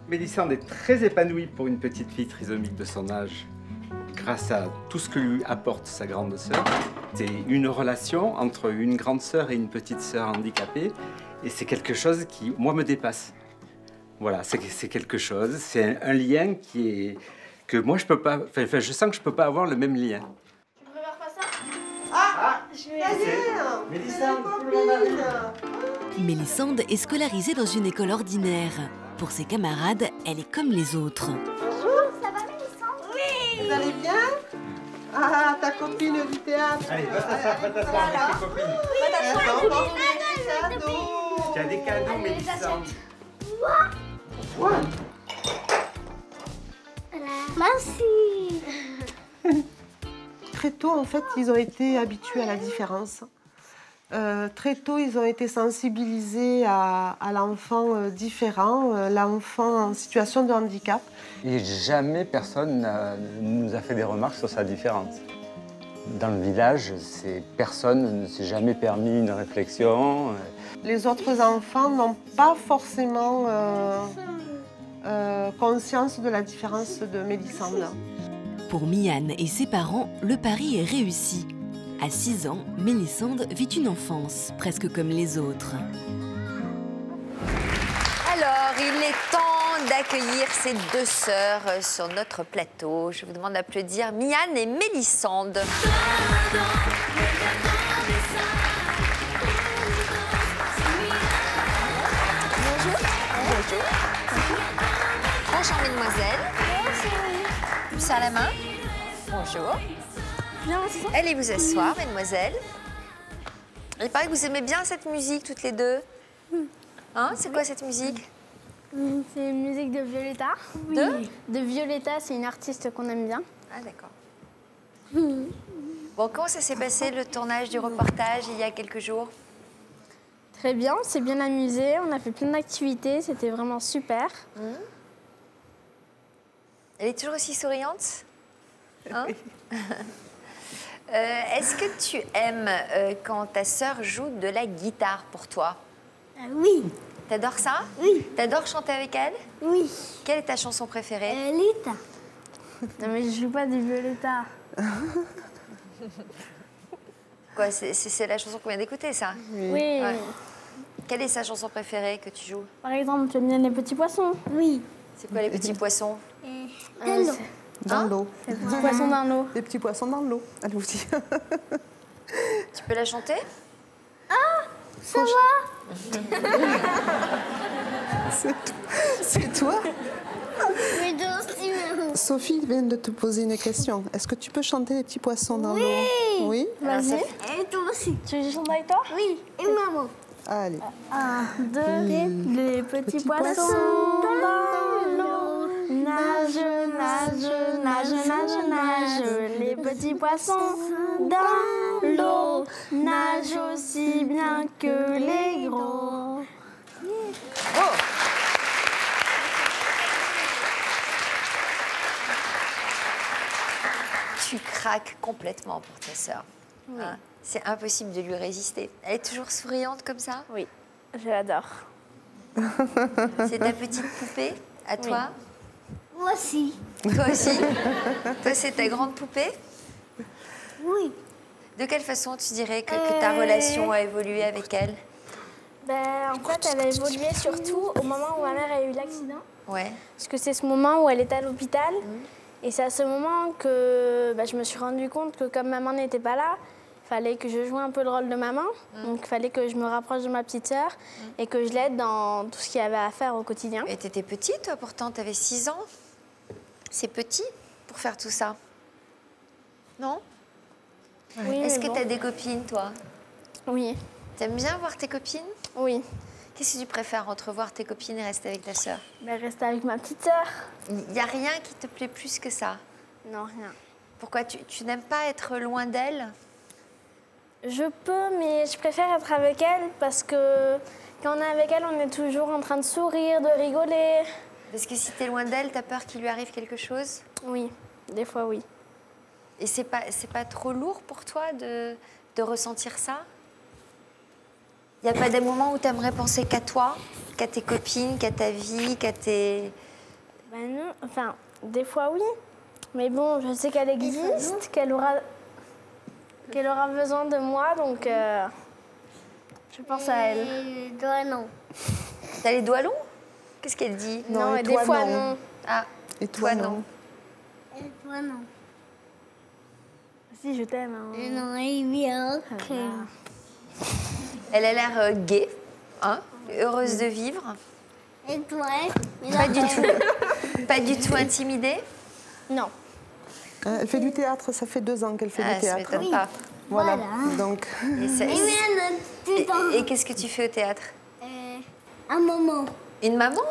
Mélissande est très épanouie pour une petite fille trisomique de son âge, grâce à tout ce que lui apporte sa grande sœur. C'est une relation entre une grande sœur et une petite sœur handicapée, et c'est quelque chose qui, moi, me dépasse. Voilà, c'est quelque chose, c'est un lien qui est... que moi, je peux pas... Enfin, je sens que je peux pas avoir le même lien. Tu préfères pas ça? Ça y est, Mélissande, c'est tout le monde arrive. Mélissande est scolarisée dans une école ordinaire. Pour ses camarades, elle est comme les autres. Bonjour, ça va Mélissande? Oui. Vous allez bien? Ah, ta copine du théâtre. Allez, va t'asseoir avec tes copines. On va ouvrir des cadeaux. Tu as des cadeaux, Mélissande. Voilà. Merci. Très tôt, en fait, ils ont été habitués à la différence. Très tôt, ils ont été sensibilisés à l'enfant différent, l'enfant en situation de handicap. Et jamais personne ne nous a fait des remarques sur sa différence. Dans le village, personne ne s'est jamais permis une réflexion. Les autres enfants n'ont pas forcément conscience de la différence de Mélissande. Pour Mian et ses parents, le pari est réussi. À 6 ans, Mélissande vit une enfance presque comme les autres. Alors, il est temps contente d'accueillir ces deux sœurs sur notre plateau. Je vous demande d'applaudir Mian et Mélissande. Bonjour. Bonjour. Bonjour, mesdemoiselles. Poussez à la main. Bonjour. Allez vous asseoir, mesdemoiselles. Il paraît que vous aimez bien cette musique, toutes les deux. Hein? C'est quoi cette musique? C'est une musique de Violetta. De Violetta, c'est une artiste qu'on aime bien. Ah, d'accord. Bon, comment ça s'est passé, le tournage du reportage, il y a quelques jours? Très bien, on s'est bien amusé, on a fait plein d'activités, c'était vraiment super. Elle est toujours aussi souriante? Hein? Est-ce que tu aimes quand ta sœur joue de la guitare pour toi? Oui. T'adores ça? Oui. T'adores chanter avec elle? Oui. Quelle est ta chanson préférée? Lita. Non mais je joue pas de Violetta. Quoi, c'est la chanson qu'on vient d'écouter, ça? Oui. Ouais. Quelle est sa chanson préférée que tu joues? Par exemple, tu aimes bien les petits poissons? Oui. C'est quoi les petits poissons? Dans l'eau. Dans l'eau. Les petits poissons dans l'eau. Les petits poissons dans l'eau. Allez-y. Tu peux la chanter? Ah, ça va? C'est toi? Mais aussi. Sophie vient de te poser une question. Est-ce que tu peux chanter les petits poissons dans l'eau? Oui. Vas-y. Et toi aussi. Tu veux que je chante avec toi? Oui. Et maman. Allez. 1, 2, les petits poissons dans l'eau. Nage, nage, nage, nage, nage. Les petits poissons dans l'eau nagent aussi bien que les gros. Oh. Tu craques complètement pour ta sœur. Oui. Hein? C'est impossible de lui résister. Elle est toujours souriante comme ça? Oui, je l'adore. C'est ta petite poupée à toi? Moi aussi. Toi aussi? Toi, c'est ta grande poupée? Oui. De quelle façon tu dirais que ta relation a évolué avec elle? En fait, elle a évolué surtout au moment où ma mère a eu l'accident. Ouais. Parce que c'est ce moment où elle était à l'hôpital. Et c'est à ce moment que je me suis rendu compte que comme maman n'était pas là, il fallait que je joue un peu le rôle de maman. Donc il fallait que je me rapproche de ma petite sœur et que je l'aide dans tout ce qu'il y avait à faire au quotidien. Et t'étais petite, toi, pourtant, t'avais 6 ans. C'est petit pour faire tout ça. Non? Oui, Est-ce que bon. t'as des copines, toi? Oui. T'aimes bien voir tes copines? Oui. Qu'est-ce que tu préfères entre voir tes copines et rester avec ta sœur? Rester avec ma petite sœur. Il n'y a rien qui te plaît plus que ça? Non, rien. Pourquoi? Tu n'aimes pas être loin d'elle? Je peux, mais je préfère être avec elle parce que quand on est avec elle, on est toujours en train de sourire, de rigoler. Parce que si t'es loin d'elle, t'as peur qu'il lui arrive quelque chose? Oui, des fois oui. Et c'est pas trop lourd pour toi de ressentir ça? Il n'y a pas des moments où tu aimerais penser qu'à toi, qu'à tes copines, qu'à ta vie, qu'à tes... Non, enfin, des fois oui. Mais bon, je sais qu'elle existe, qu'elle aura besoin de moi, donc je pense à elle. Les doigts, non. T'as les doigts longs? Qu'est-ce qu'elle dit? Non, et des fois non. Ah, et toi non. Et toi non. Si, je t'aime. Hein. Non, il vient, ok. Elle a l'air gaie, hein, heureuse de vivre. Et toi? Pas du tout intimidée? Non. Elle fait du théâtre, ça fait 2 ans qu'elle fait du théâtre. Ça m'étonne pas. Voilà. Donc. Et qu'est-ce que tu fais au théâtre? Un maman. Une maman?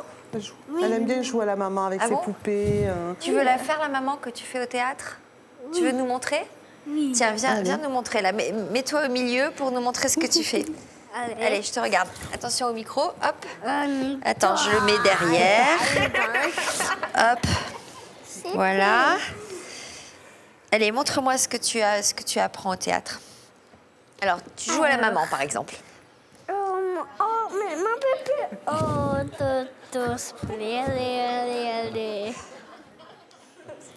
Elle aime bien jouer à la maman avec ses poupées. Tu veux la faire, la maman, que tu fais au théâtre? Oui. Tu veux nous montrer? Oui. Tiens, viens nous montrer là. Mets-toi au milieu pour nous montrer ce que tu fais. Allez, je te regarde. Attention au micro. Hop. Attends, je le mets derrière. Hop. Voilà. Allez, montre-moi ce que tu apprends au théâtre. Alors, tu joues à la maman, par exemple. Mais ma bébé. Oh, todos plele.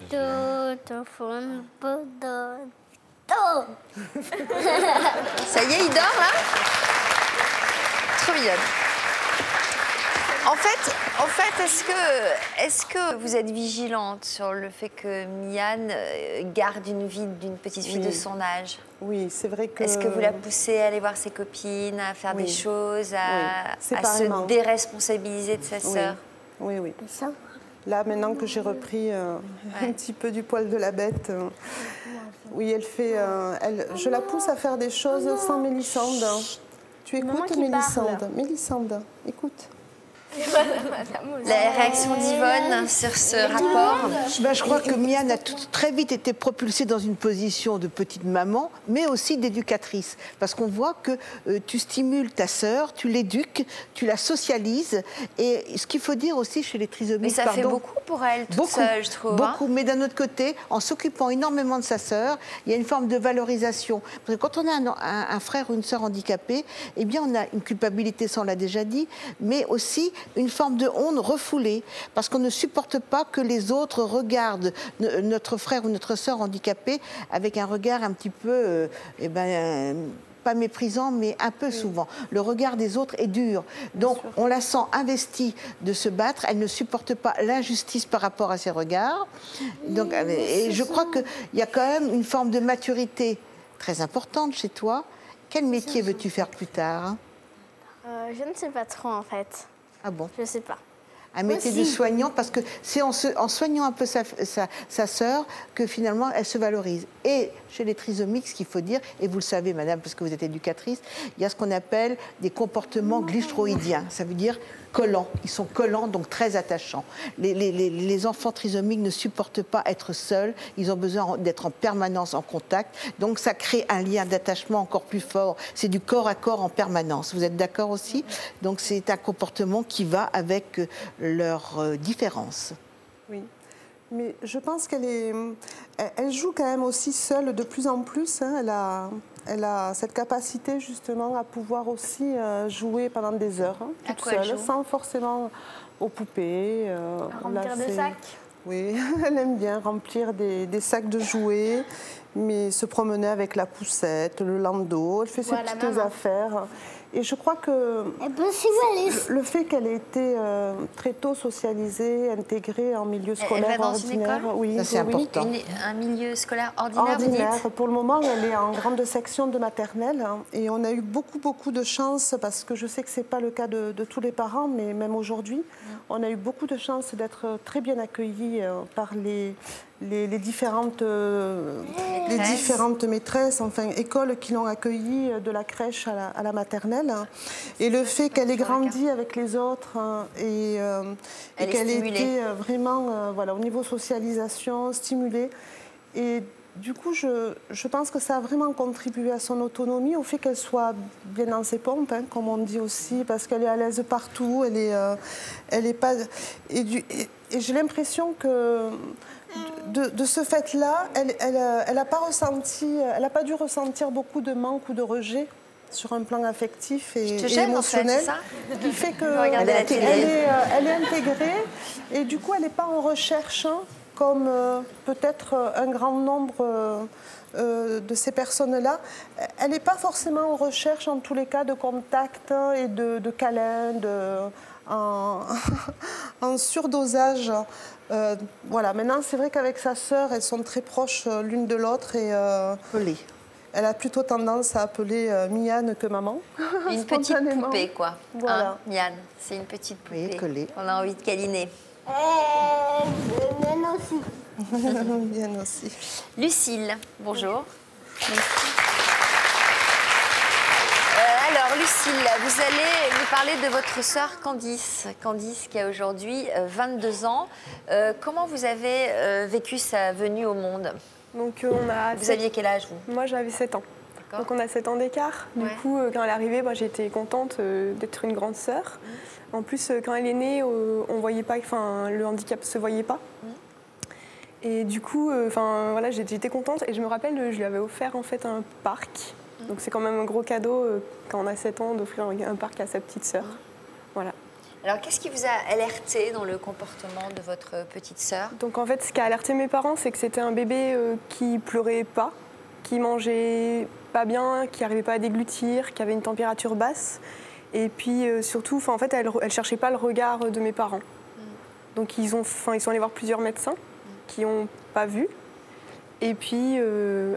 Toto fun podo. Ça y est, il dort là? Trop mignonne. En fait, est-ce que vous êtes vigilante sur le fait que Mian garde une vie d'une petite fille de son âge? Oui, c'est vrai que... Est-ce que vous la poussez à aller voir ses copines, à faire des choses, à séparément. se déresponsabiliser de sa sœur? Oui, oui. Là, maintenant que j'ai repris un petit peu du poil de la bête, oui, elle fait... je la pousse à faire des choses sans Mélissande. Tu écoutes, Mélissande? Mélissande, écoute. La réaction d'Yvonne sur ce rapport? Je crois que Mian a très vite été propulsée dans une position de petite maman, mais aussi d'éducatrice. Parce qu'on voit que tu stimules ta sœur, tu l'éduques, tu la socialises. Et ce qu'il faut dire aussi chez les trisomiques... Mais ça fait beaucoup pour elle, toute seule, je trouve. Beaucoup, mais d'un autre côté, en s'occupant énormément de sa sœur, il y a une forme de valorisation. Parce que quand on a un frère ou une sœur handicapée, eh bien, on a une culpabilité, ça on l'a déjà dit, mais aussi une forme de honte refoulée, parce qu'on ne supporte pas que les autres regardent notre frère ou notre sœur handicapée avec un regard un petit peu, pas méprisant, mais un peu souvent. Le regard des autres est dur. Donc, on la sent investie de se battre. Elle ne supporte pas l'injustice par rapport à ses regards. Donc, et je crois qu'il y a quand même une forme de maturité très importante chez toi. Quel métier veux-tu faire plus tard? Je ne sais pas trop, en fait. Ah bon? Je sais pas. Un métier de soignant, parce que c'est en soignant un peu sa sœur que finalement elle se valorise. Et chez les trisomiques, ce qu'il faut dire, et vous le savez madame, parce que vous êtes éducatrice, il y a ce qu'on appelle des comportements glycéroïdiens. Ça veut dire collants. Ils sont collants, donc très attachants. Les enfants trisomiques ne supportent pas être seuls. Ils ont besoin d'être en permanence en contact. Donc ça crée un lien d'attachement encore plus fort. C'est du corps à corps en permanence. Vous êtes d'accord aussi? Donc c'est un comportement qui va avec leurs différences. Oui. Mais je pense elle joue quand même aussi seule de plus en plus. Hein. Elle a cette capacité justement à pouvoir aussi jouer pendant des heures, toute seule, sans forcément aux poupées. Remplir des sacs. Oui, elle aime bien remplir des sacs de jouets, mais se promener avec la poussette, le landau, elle fait ses petites affaires. Et je crois que le fait qu'elle ait été très tôt socialisée, intégrée en milieu scolaire ordinaire, oui, c'est important. Un milieu scolaire ordinaire, Pour le moment, elle est en grande section de maternelle, hein, et on a eu beaucoup de chance, parce que je sais que c'est pas le cas de tous les parents, mais même aujourd'hui, on a eu beaucoup de chance d'être très bien accueillis par les différentes maîtresses, enfin écoles qui l'ont accueillie de la crèche à la maternelle. Et le fait qu'elle ait grandi avec les autres et qu'elle ait été vraiment au niveau socialisation, stimulée. Et du coup, je pense que ça a vraiment contribué à son autonomie, au fait qu'elle soit bien dans ses pompes, hein, comme on dit aussi, parce qu'elle est à l'aise partout, elle est pas... Et j'ai l'impression que de ce fait-là, elle n'a pas dû ressentir beaucoup de manque ou de rejet sur un plan affectif et émotionnel, en fait, qui fait qu'elle est intégrée et du coup elle n'est pas en recherche, hein, comme peut-être un grand nombre de ces personnes-là. Elle n'est pas forcément en recherche, en tous les cas, de contact et de câlins, en surdosage. Voilà. Maintenant, c'est vrai qu'avec sa sœur, elles sont très proches l'une de l'autre et elle a plutôt tendance à appeler Mian que maman. Une petite poupée, quoi. Voilà. Hein, Mian, c'est une petite poupée. Oui, collée. On a envie de câliner. Mian aussi. Mian aussi. Lucille, bonjour. Alors, Lucille, vous allez nous parler de votre sœur Candice. Candice qui a aujourd'hui 22 ans. Comment vous avez vécu sa venue au monde? Donc, vous aviez quel âge, vous? Moi, j'avais 7 ans. Donc, on a 7 ans d'écart. Du coup, quand elle est arrivée, j'étais contente d'être une grande sœur. En plus, quand elle est née, on voyait pas, le handicap se voyait pas. Et du coup, voilà, j'étais contente. Et je me rappelle, je lui avais offert en fait un parc. Donc, c'est quand même un gros cadeau quand on a 7 ans d'offrir un parc à sa petite sœur. Voilà. Alors, qu'est-ce qui vous a alerté dans le comportement de votre petite sœur? Donc, en fait, ce qui a alerté mes parents, c'est que c'était un bébé qui pleurait pas, qui mangeait pas bien, qui n'arrivait pas à déglutir, qui avait une température basse. Et puis surtout, en fait, elle ne cherchait pas le regard de mes parents. Donc ils sont allés voir plusieurs médecins qui n'ont pas vu. Et puis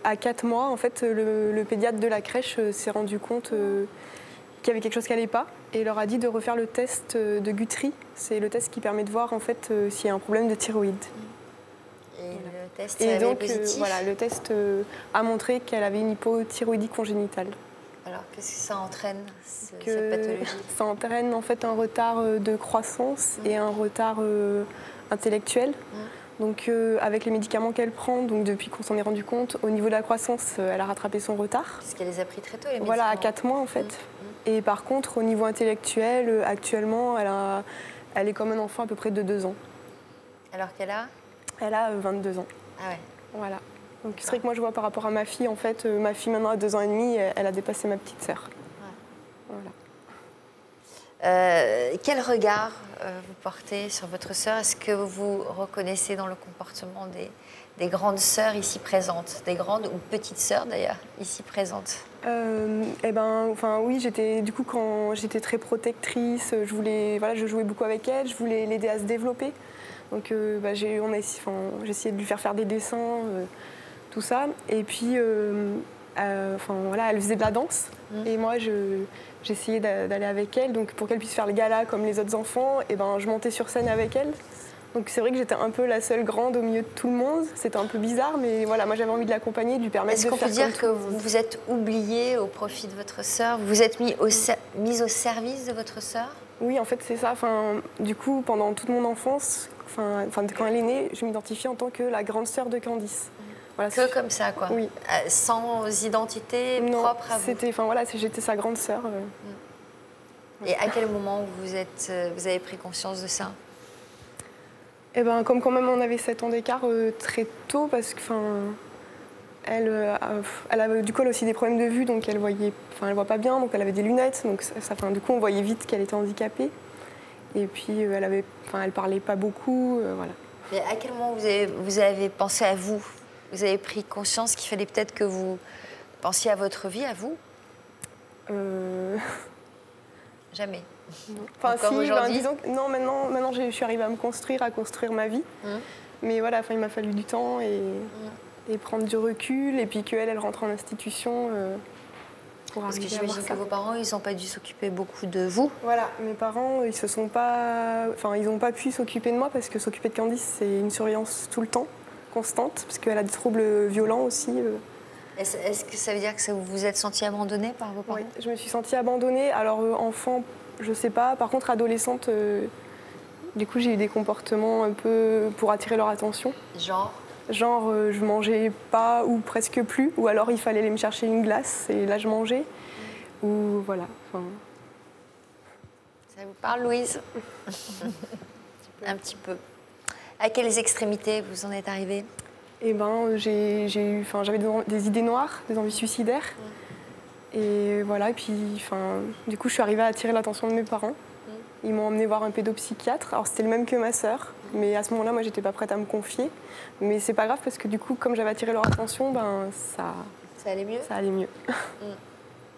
à 4 mois, en fait, le pédiatre de la crèche s'est rendu compte qu'il y avait quelque chose qui n'allait pas et leur a dit de refaire le test de Guthrie. C'est le test qui permet de voir en fait s'il y a un problème de thyroïde. Et le test et donc positif. voilà, le test a montré qu'elle avait une hypothyroïdie congénitale. Alors qu'est-ce que ça entraîne, cette pathologie? Ça entraîne en fait un retard de croissance et un retard intellectuel. Donc avec les médicaments qu'elle prend, donc depuis qu'on s'en est rendu compte, au niveau de la croissance, elle a rattrapé son retard. Parce qu'elle les a pris très tôt, les médicaments. Voilà, à 4 mois en fait. Et par contre, au niveau intellectuel, actuellement, elle est comme un enfant à peu près de 2 ans. Alors qu'elle a? Elle a 22 ans. Ah ouais. Voilà. Donc c'est vrai que moi je vois par rapport à ma fille, en fait, ma fille maintenant a 2 ans et demi, elle a dépassé ma petite sœur. Ouais. Voilà. Quel regard vous portez sur votre sœur? Est-ce que vous reconnaissez dans le comportement des grandes sœurs ici présentes, des grandes ou petites sœurs d'ailleurs ici présentes? Oui, quand j'étais très protectrice, je jouais beaucoup avec elle, je voulais l'aider à se développer. Donc j'ai essayé de lui faire des dessins, tout ça. Et puis elle faisait de la danse et moi j'essayais d'aller avec elle, donc pour qu'elle puisse faire le gala comme les autres enfants, et je montais sur scène avec elle. Donc c'est vrai que j'étais un peu la seule grande au milieu de tout le monde. C'était un peu bizarre, mais voilà, moi j'avais envie de l'accompagner, de lui permettre de faire. Est-ce qu'on peut dire que vous vous êtes oubliée au profit de votre sœur? Vous vous êtes mise au service de votre sœur? Oui, en fait c'est ça. Du coup, pendant toute mon enfance, quand elle est née, je m'identifiais en tant que la grande sœur de Candice. Voilà, que comme ça, quoi. Oui. Sans identité propre à vous. J'étais sa grande sœur. Et à quel moment vous avez pris conscience de ça? Comme quand même on avait 7 ans d'écart très tôt, parce que elle avait du coup aussi des problèmes de vue, donc elle voit pas bien, donc elle avait des lunettes, donc du coup on voyait vite qu'elle était handicapée. Et puis elle parlait pas beaucoup, voilà. Mais à quel moment vous avez pensé à vous? Vous avez pris conscience qu'il fallait peut-être que vous pensiez à votre vie, à vous? Jamais. Disons que non, maintenant je suis arrivée à construire ma vie. Mais voilà, il m'a fallu du temps et prendre du recul, et puis qu'elle rentre en institution pour Parce arriver que à voir j'imagine ça. que vos parents, ils n'ont pas dû s'occuper beaucoup de vous. Voilà, mes parents, ils n'ont pas pu s'occuper de moi, parce que s'occuper de Candice, c'est une surveillance tout le temps, constante, parce qu'elle a des troubles violents aussi. Est-ce que ça veut dire que vous vous êtes sentie abandonnée par vos parents? Oui, je me suis sentie abandonnée. Alors, enfant, je sais pas. Par contre, adolescente, du coup, j'ai eu des comportements un peu pour attirer leur attention. Genre, je mangeais pas ou presque plus. Ou alors, il fallait aller me chercher une glace et là, je mangeais. Ou voilà. Ça vous parle, Louise? Un petit peu. À quelles extrémités vous en êtes arrivée? J'avais des idées noires, des envies suicidaires. Et voilà, et puis du coup, je suis arrivée à attirer l'attention de mes parents. Ils m'ont emmenée voir un pédopsychiatre. Alors, c'était le même que ma sœur, mais à ce moment-là, moi, j'étais pas prête à me confier. Mais c'est pas grave, parce que du coup, comme j'avais attiré leur attention, ça allait mieux. Ça allait mieux.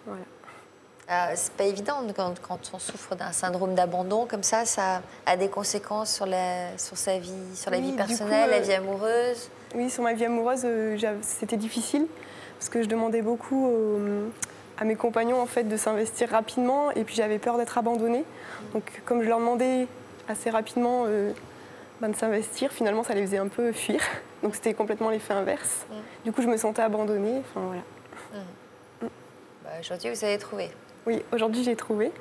Voilà. C'est pas évident quand on souffre d'un syndrome d'abandon comme ça a des conséquences sur sa vie, sur la vie personnelle, la vie amoureuse. Oui, sur ma vie amoureuse, c'était difficile, parce que je demandais beaucoup à mes compagnons en fait de s'investir rapidement, et puis j'avais peur d'être abandonnée. Donc comme je leur demandais assez rapidement de s'investir, finalement ça les faisait un peu fuir. Donc c'était complètement l'effet inverse. Du coup je me sentais abandonnée. Voilà. Aujourd'hui vous avez trouvé. Oui, aujourd'hui j'ai trouvé.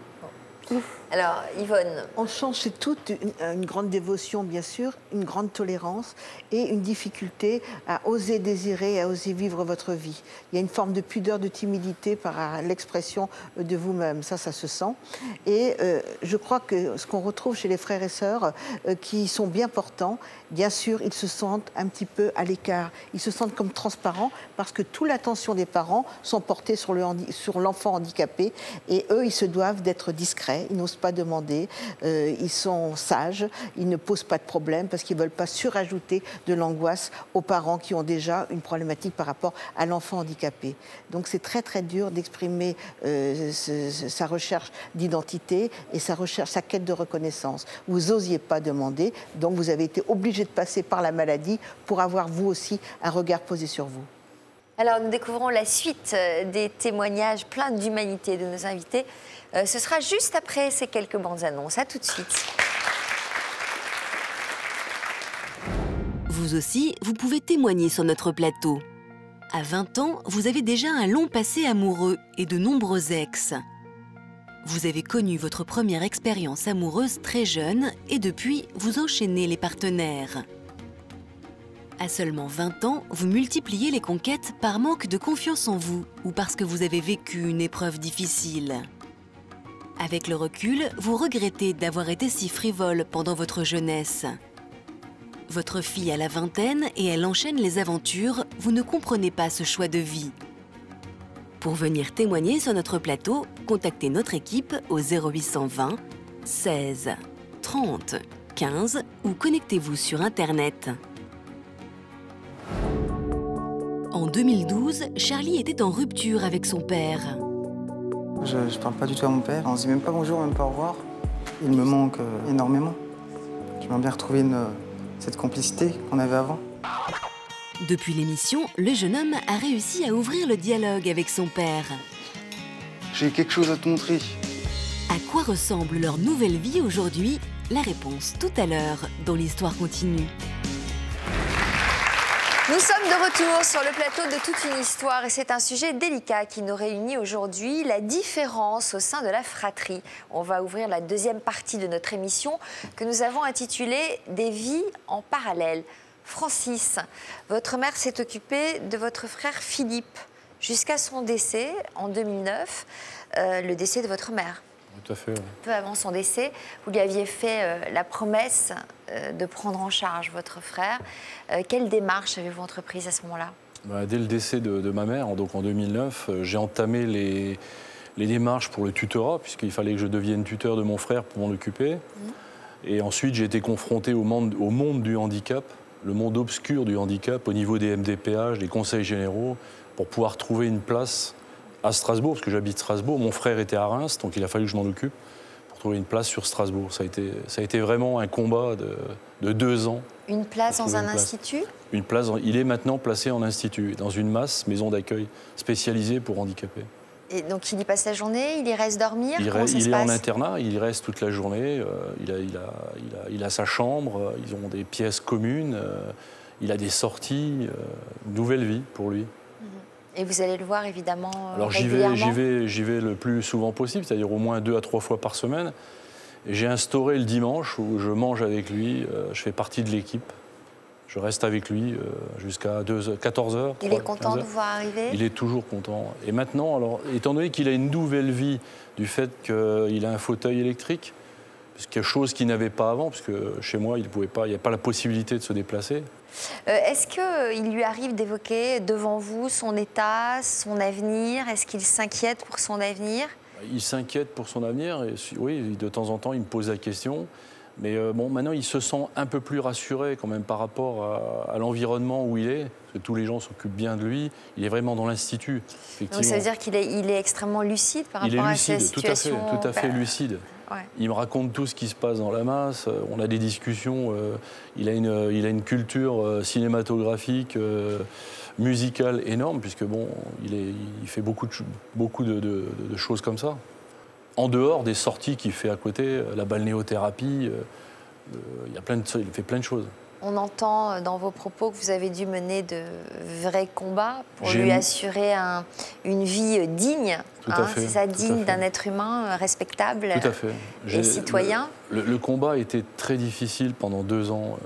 Alors, Yvonne. On change, c'est toute une grande dévotion, bien sûr, une grande tolérance et une difficulté à oser désirer, à oser vivre votre vie. Il y a une forme de pudeur, de timidité par l'expression de vous-même. Ça se sent. Et je crois que ce qu'on retrouve chez les frères et sœurs qui sont bien portants, bien sûr, ils se sentent un petit peu à l'écart. Ils se sentent comme transparents parce que toute l'attention des parents sont portées sur l'enfant handicapé et eux, ils se doivent d'être discrets. discrets, ils n'osent pas demander, ils sont sages, ils ne posent pas de problème parce qu'ils ne veulent pas surajouter de l'angoisse aux parents qui ont déjà une problématique par rapport à l'enfant handicapé. Donc c'est très très dur d'exprimer sa recherche d'identité et sa quête de reconnaissance. Vous n'osiez pas demander, donc vous avez été obligé de passer par la maladie pour avoir vous aussi un regard posé sur vous. Alors, nous découvrons la suite des témoignages pleins d'humanité de nos invités. Ce sera juste après ces quelques bandes annonces. À tout de suite. Vous aussi, vous pouvez témoigner sur notre plateau. À 20 ans, vous avez déjà un long passé amoureux et de nombreux ex. Vous avez connu votre première expérience amoureuse très jeune et depuis, vous enchaînez les partenaires. À seulement 20 ans, vous multipliez les conquêtes par manque de confiance en vous ou parce que vous avez vécu une épreuve difficile. Avec le recul, vous regrettez d'avoir été si frivole pendant votre jeunesse. Votre fille a la vingtaine et elle enchaîne les aventures, vous ne comprenez pas ce choix de vie. Pour venir témoigner sur notre plateau, contactez notre équipe au 0820 16 30 15 ou connectez-vous sur Internet. En 2012, Charlie était en rupture avec son père. Je ne parle pas du tout à mon père, on ne se dit même pas bonjour, même pas au revoir. Il me manque énormément. J'aimerais bien retrouver cette complicité qu'on avait avant. Depuis l'émission, le jeune homme a réussi à ouvrir le dialogue avec son père. J'ai quelque chose à te montrer. À quoi ressemble leur nouvelle vie aujourd'hui? La réponse tout à l'heure dans l'Histoire continue. Nous sommes de retour sur le plateau de Toute une histoire et c'est un sujet délicat qui nous réunit aujourd'hui, la différence au sein de la fratrie. On va ouvrir la deuxième partie de notre émission que nous avons intitulée « Des vies en parallèle ». Francis, votre mère s'est occupée de votre frère Philippe jusqu'à son décès en 2009, le décès de votre mère. Tout à fait. Oui. Peu avant son décès, vous lui aviez fait la promesse de prendre en charge votre frère. Quelle démarche avez-vous entreprise à ce moment-là? Dès le décès de ma mère, donc en 2009, j'ai entamé les démarches pour le tutorat, puisqu'il fallait que je devienne tuteur de mon frère pour m'en occuper. Et ensuite, j'ai été confronté au monde du handicap, le monde obscur du handicap au niveau des MDPH, des conseils généraux, pour pouvoir trouver une place à Strasbourg, parce que j'habite Strasbourg. Mon frère était à Reims, donc il a fallu que je m'en occupe pour trouver une place sur Strasbourg. Ça a été vraiment un combat de 2 ans. Une place dans un institut? Une place, il est maintenant placé en institut, dans une maison d'accueil spécialisée pour handicapés. Et donc il y passe la journée, il y reste dormir? Il est en internat, il y reste toute la journée, il a sa chambre, ils ont des pièces communes, il a des sorties, une nouvelle vie pour lui. Et vous allez le voir évidemment Alors j'y vais le plus souvent possible, c'est-à-dire au moins 2 à 3 fois par semaine. J'ai instauré le dimanche où je mange avec lui, je fais partie de l'équipe. Je reste avec lui jusqu'à 14 h. Il est content de vous voir arriver? Il est toujours content. Et maintenant, alors, étant donné qu'il a une nouvelle vie du fait qu'il a un fauteuil électrique, quelque chose qu'il n'avait pas avant, parce que chez moi, il n'y a pas la possibilité de se déplacer. Est-ce qu'il lui arrive d'évoquer devant vous son état, son avenir? Est-ce qu'il s'inquiète pour son avenir? Il s'inquiète pour son avenir, et oui, de temps en temps, il me pose la question. Mais bon, maintenant, il se sent un peu plus rassuré quand même par rapport à l'environnement où il est, parce que tous les gens s'occupent bien de lui. Il est vraiment dans l'institut. Donc ça veut dire qu'il est extrêmement lucide par rapport à cette situation? Il est lucide, tout à fait lucide. Ouais. Il me raconte tout ce qui se passe dans la masse. On a des discussions. Il a une culture cinématographique, musicale énorme, puisque bon, il fait beaucoup de choses comme ça. En dehors des sorties qu'il fait à côté, la balnéothérapie, il fait plein de choses. On entend dans vos propos que vous avez dû mener de vrais combats pour lui assurer une vie digne, c'est ça, digne d'un être humain respectable et citoyen. Le combat était très difficile pendant 2 ans.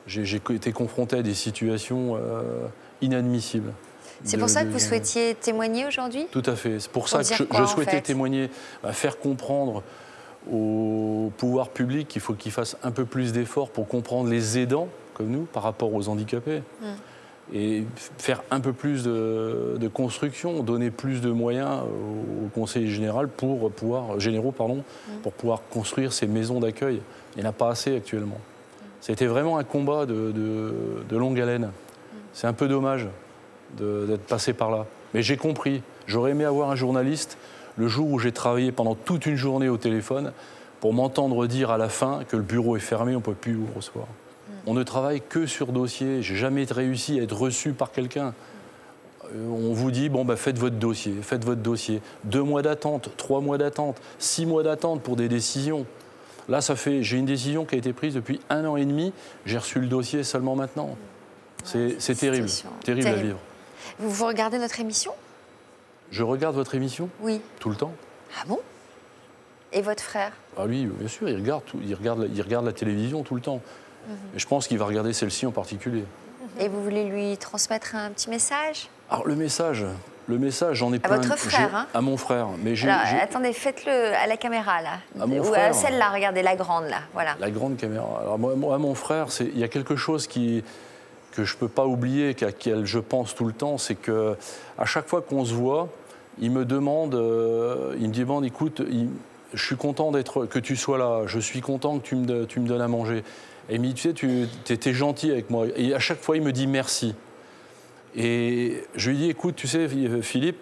J'ai été confronté à des situations inadmissibles. C'est pour ça que vous souhaitiez témoigner aujourd'hui? Tout à fait. C'est pour ça que je souhaitais témoigner, faire comprendre au pouvoir public qu'il faut qu'ils fassent un peu plus d'efforts pour comprendre les aidants, comme nous, par rapport aux handicapés. et faire un peu plus de construction, donner plus de moyens au conseil général pour pouvoir, pour pouvoir construire ces maisons d'accueil. Il n'y en a pas assez actuellement. C'était vraiment un combat de longue haleine. C'est un peu dommage d'être passé par là. Mais j'ai compris. J'aurais aimé avoir un journaliste le jour où j'ai travaillé pendant toute une journée au téléphone pour m'entendre dire à la fin que le bureau est fermé, on ne peut plus vous recevoir. On ne travaille que sur dossier. J'ai jamais réussi à être reçu par quelqu'un. On vous dit, bon, bah, faites votre dossier, faites votre dossier. 2 mois d'attente, 3 mois d'attente, 6 mois d'attente pour des décisions. Là, j'ai une décision qui a été prise depuis 1 an et demi. J'ai reçu le dossier seulement maintenant. C'est terrible, terrible à vivre. Vous regardez notre émission? Je regarde votre émission? Oui. Tout le temps. Ah bon? Et votre frère? Ah lui, bien sûr, il regarde la télévision tout le temps. Et je pense qu'il va regarder celle-ci en particulier. Et vous voulez lui transmettre un petit message? Alors le message, j'en ai plein. À votre frère, hein? À mon frère. Mais attendez, faites-le à la caméra, là. À mon Ou frère. à celle-là, regardez, la grande, là. Voilà. La grande caméra. Alors moi, à mon frère, il y a quelque chose que je ne peux pas oublier, à laquelle je pense tout le temps, c'est qu'à chaque fois qu'on se voit, il me demande, écoute, je suis content que tu sois là, je suis content que tu me donnes à manger. Et il me dit, tu sais, tu étais gentil avec moi. Et à chaque fois, il me dit merci. Et je lui dis, écoute, tu sais, Philippe,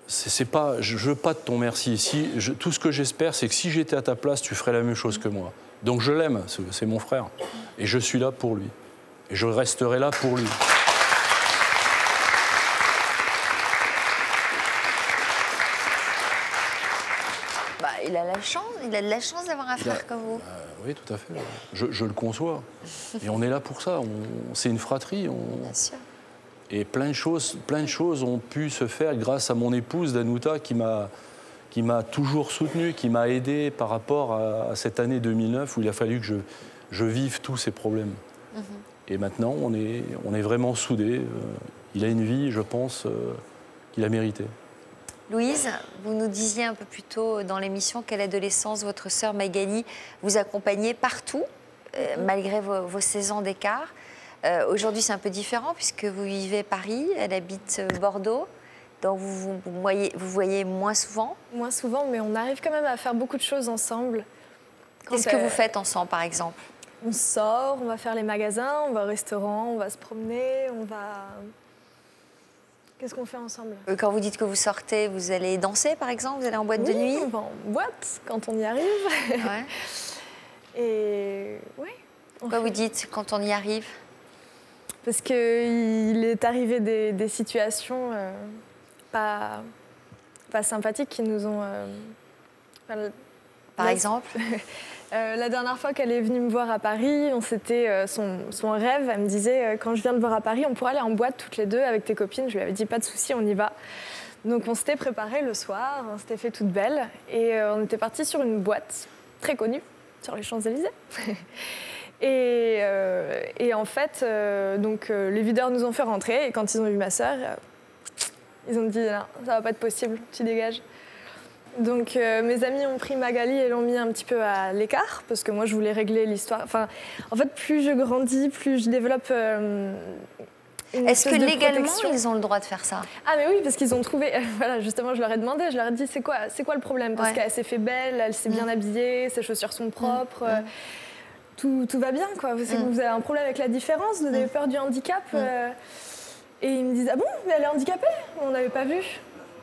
je veux pas de ton merci. Tout ce que j'espère, c'est que si j'étais à ta place, tu ferais la même chose que moi. Donc je l'aime, c'est mon frère. Et je suis là pour lui. Et je resterai là pour lui. Bah, il a de la chance d'avoir un frère comme vous. Oui, tout à fait. Je le conçois. Et on est là pour ça. C'est une fratrie. Bien sûr. Et plein de choses ont pu se faire grâce à mon épouse Danuta qui m'a toujours soutenu, qui m'a aidé par rapport à cette année 2009 où il a fallu que je vive tous ces problèmes. Et maintenant, on est vraiment soudés. Il a une vie, je pense, qu'il a méritée. Louise, vous nous disiez un peu plus tôt dans l'émission qu'à l'adolescence, votre sœur Magali vous accompagnait partout, malgré vos 16 ans d'écart. Aujourd'hui, c'est un peu différent puisque vous vivez Paris, elle habite Bordeaux. Donc vous voyez moins souvent? Moins souvent, mais on arrive quand même à faire beaucoup de choses ensemble. Qu'est-ce que vous faites ensemble, par exemple? On sort, on va faire les magasins, on va au restaurant, on va se promener, on va... Qu'est-ce qu'on fait ensemble? Quand vous dites que vous sortez, vous allez danser, par exemple? Vous allez en boîte de nuit? On va en boîte, quand on y arrive. Ouais. Et... oui. Pourquoi vous dites quand on y arrive? Parce qu'il est arrivé des situations pas sympathiques qui nous ont... Par exemple? La dernière fois qu'elle est venue me voir à Paris, son rêve, elle me disait quand je viens te voir à Paris, on pourrait aller en boîte toutes les deux avec tes copines. Je lui avais dit pas de souci, on y va. Donc on s'était préparé le soir, on s'était fait toute belle et on était partis sur une boîte très connue sur les Champs-Élysées. Et en fait, les videurs nous ont fait rentrer et quand ils ont vu ma sœur, ils ont dit non, ça va pas être possible, tu dégages. Donc mes amis ont pris Magali et l'ont mis un petit peu à l'écart parce que moi je voulais régler l'histoire. Enfin, en fait, plus je grandis, plus je développe une Est-ce que légalement protection. ils ont le droit de faire ça? Ah mais oui, parce qu'ils ont trouvé. Voilà, justement, je leur ai demandé, je leur ai dit c'est quoi le problème? Parce qu'elle s'est fait belle, elle s'est bien habillée, ses chaussures sont propres. Tout va bien, quoi. C'est que vous avez un problème avec la différence, vous avez peur du handicap. Et ils me disent ah bon, mais elle est handicapée? On n'avait pas vu.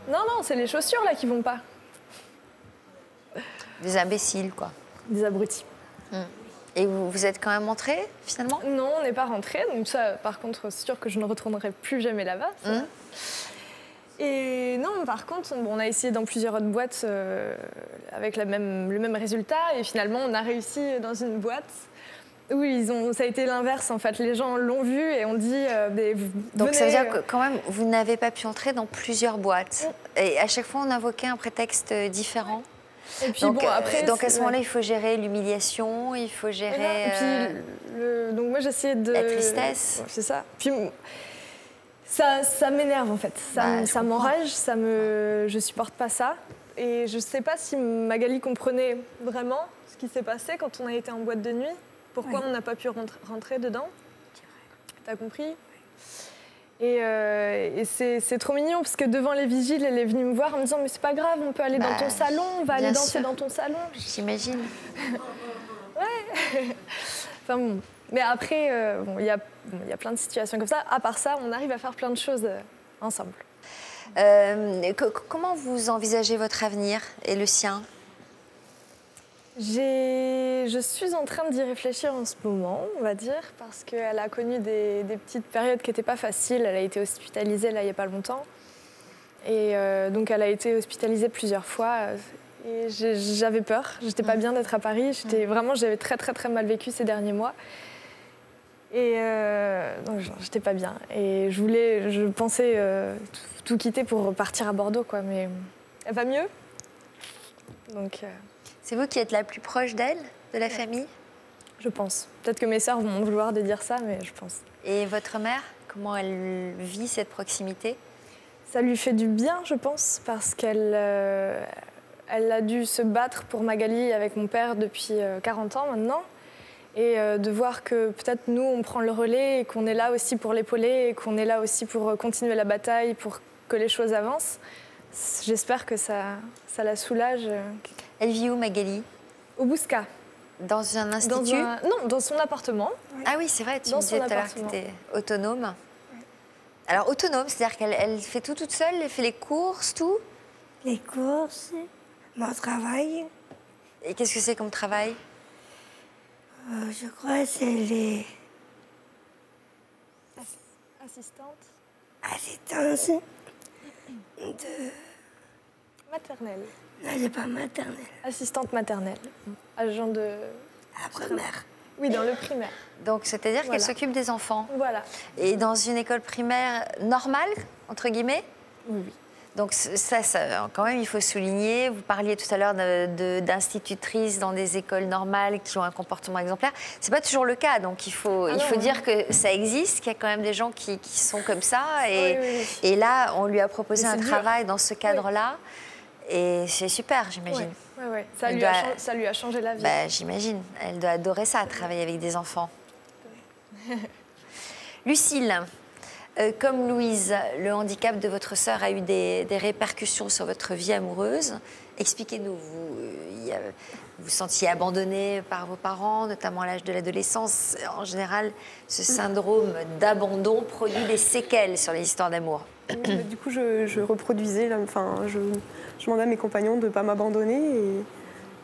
Non, c'est les chaussures là qui vont pas. Des imbéciles, quoi. Des abrutis. Et vous êtes quand même entrés, finalement? Non, on n'est pas rentrés. Donc ça, par contre, c'est sûr que je ne retournerai plus jamais là-bas. Et non, par contre, on a essayé dans plusieurs autres boîtes avec le même résultat. Et finalement, on a réussi dans une boîte où ça a été l'inverse, en fait. Les gens l'ont vu et ont dit... Donc ça veut dire que quand même, vous n'avez pas pu entrer dans plusieurs boîtes. Et à chaque fois, on invoquait un prétexte différent. Et puis, après, donc à ce moment-là, il faut gérer l'humiliation, il faut gérer donc moi, j'essayais de... la tristesse. C'est ça. Puis ça m'énerve, en fait. Ça m'enrage, je supporte pas ça. Et je sais pas si Magali comprenait vraiment ce qui s'est passé quand on a été en boîte de nuit. Pourquoi on n'a pas pu rentrer dedans? T'as compris? Et c'est trop mignon parce que devant les vigiles, elle est venue me voir en me disant mais c'est pas grave, on peut aller dans ton salon, on va aller danser dans ton salon. J'imagine. Ouais. Enfin bon. Mais après, il y a plein de situations comme ça. À part ça, on arrive à faire plein de choses ensemble. Comment vous envisagez votre avenir et le sien? Je suis en train d'y réfléchir en ce moment, on va dire, parce qu'elle a connu des petites périodes qui n'étaient pas faciles. Elle a été hospitalisée là, il n'y a pas longtemps. Et donc elle a été hospitalisée plusieurs fois. Et j'avais peur, j'étais pas bien d'être à Paris. J'avais très très très mal vécu ces derniers mois. Et donc j'étais pas bien. Et je pensais tout quitter pour partir à Bordeaux, quoi. Mais elle va mieux. Donc... C'est vous qui êtes la plus proche d'elle, de la famille? Je pense. Peut-être que mes sœurs vont m'en vouloir de dire ça, mais je pense. Et votre mère, comment elle vit cette proximité? Ça lui fait du bien, je pense, parce qu'elle elle a dû se battre pour Magali avec mon père depuis 40 ans maintenant. Et de voir que peut-être nous, on prend le relais et qu'on est là aussi pour l'épauler et qu'on est là aussi pour continuer la bataille, pour que les choses avancent. J'espère que ça la soulage. Elle vit où, Magali? Au Bouscat. Dans un institut? Non, dans son appartement. Ah oui, c'est vrai, tu me disais tout à l'heure que tu étais autonome. Alors, autonome, c'est-à-dire qu'elle fait tout toute seule? Elle fait les courses, tout? Les courses, mon travail. Et qu'est-ce que c'est comme travail? Je crois que c'est les... Assistance de... Maternelle. Non, c'est pas maternelle. Assistante maternelle. Agent de... À primaire. Oui, dans le primaire. Donc, c'est-à-dire qu'elle s'occupe des enfants. Voilà. Et dans une école primaire normale, entre guillemets? Oui. Donc ça, quand même, il faut souligner. Vous parliez tout à l'heure d'institutrices dans des écoles normales qui ont un comportement exemplaire. C'est pas toujours le cas. Donc il faut dire que ça existe, qu'il y a quand même des gens qui sont comme ça. Et là, on lui a proposé un travail dans ce cadre-là. Et c'est super, j'imagine. Oui. Ça lui a changé la vie. Bah, j'imagine. Elle doit adorer ça, travailler avec des enfants. Lucille. Comme Louise, le handicap de votre sœur a eu des répercussions sur votre vie amoureuse. Expliquez-nous, vous vous sentiez abandonnée par vos parents, notamment à l'âge de l'adolescence. En général, ce syndrome d'abandon produit des séquelles sur les histoires d'amour. Du coup, je reproduisais, je demandais à mes compagnons de ne pas m'abandonner. Et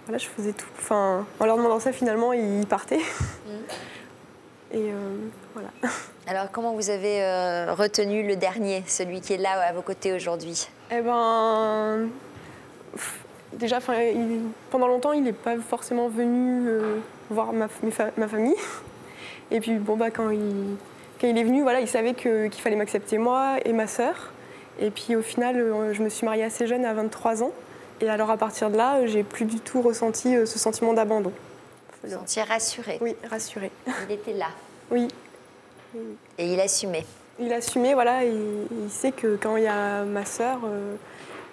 voilà, je faisais tout. En leur demandant ça, finalement, ils partaient. Et voilà. Alors, comment vous avez retenu le dernier, celui qui est là à vos côtés aujourd'hui? Eh ben, déjà, pendant longtemps, il n'est pas forcément venu voir ma famille. Et puis, bon, quand il est venu, voilà, il savait qu'il fallait m'accepter moi et ma sœur. Et puis, au final, je me suis mariée assez jeune, à 23 ans. Et alors, à partir de là, j'ai plus du tout ressenti ce sentiment d'abandon. Vous vous sentiez rassurée? Oui, rassurée. Il était là? Oui. Et il assumait? Il assumait, voilà. Et il sait que quand il y a ma sœur,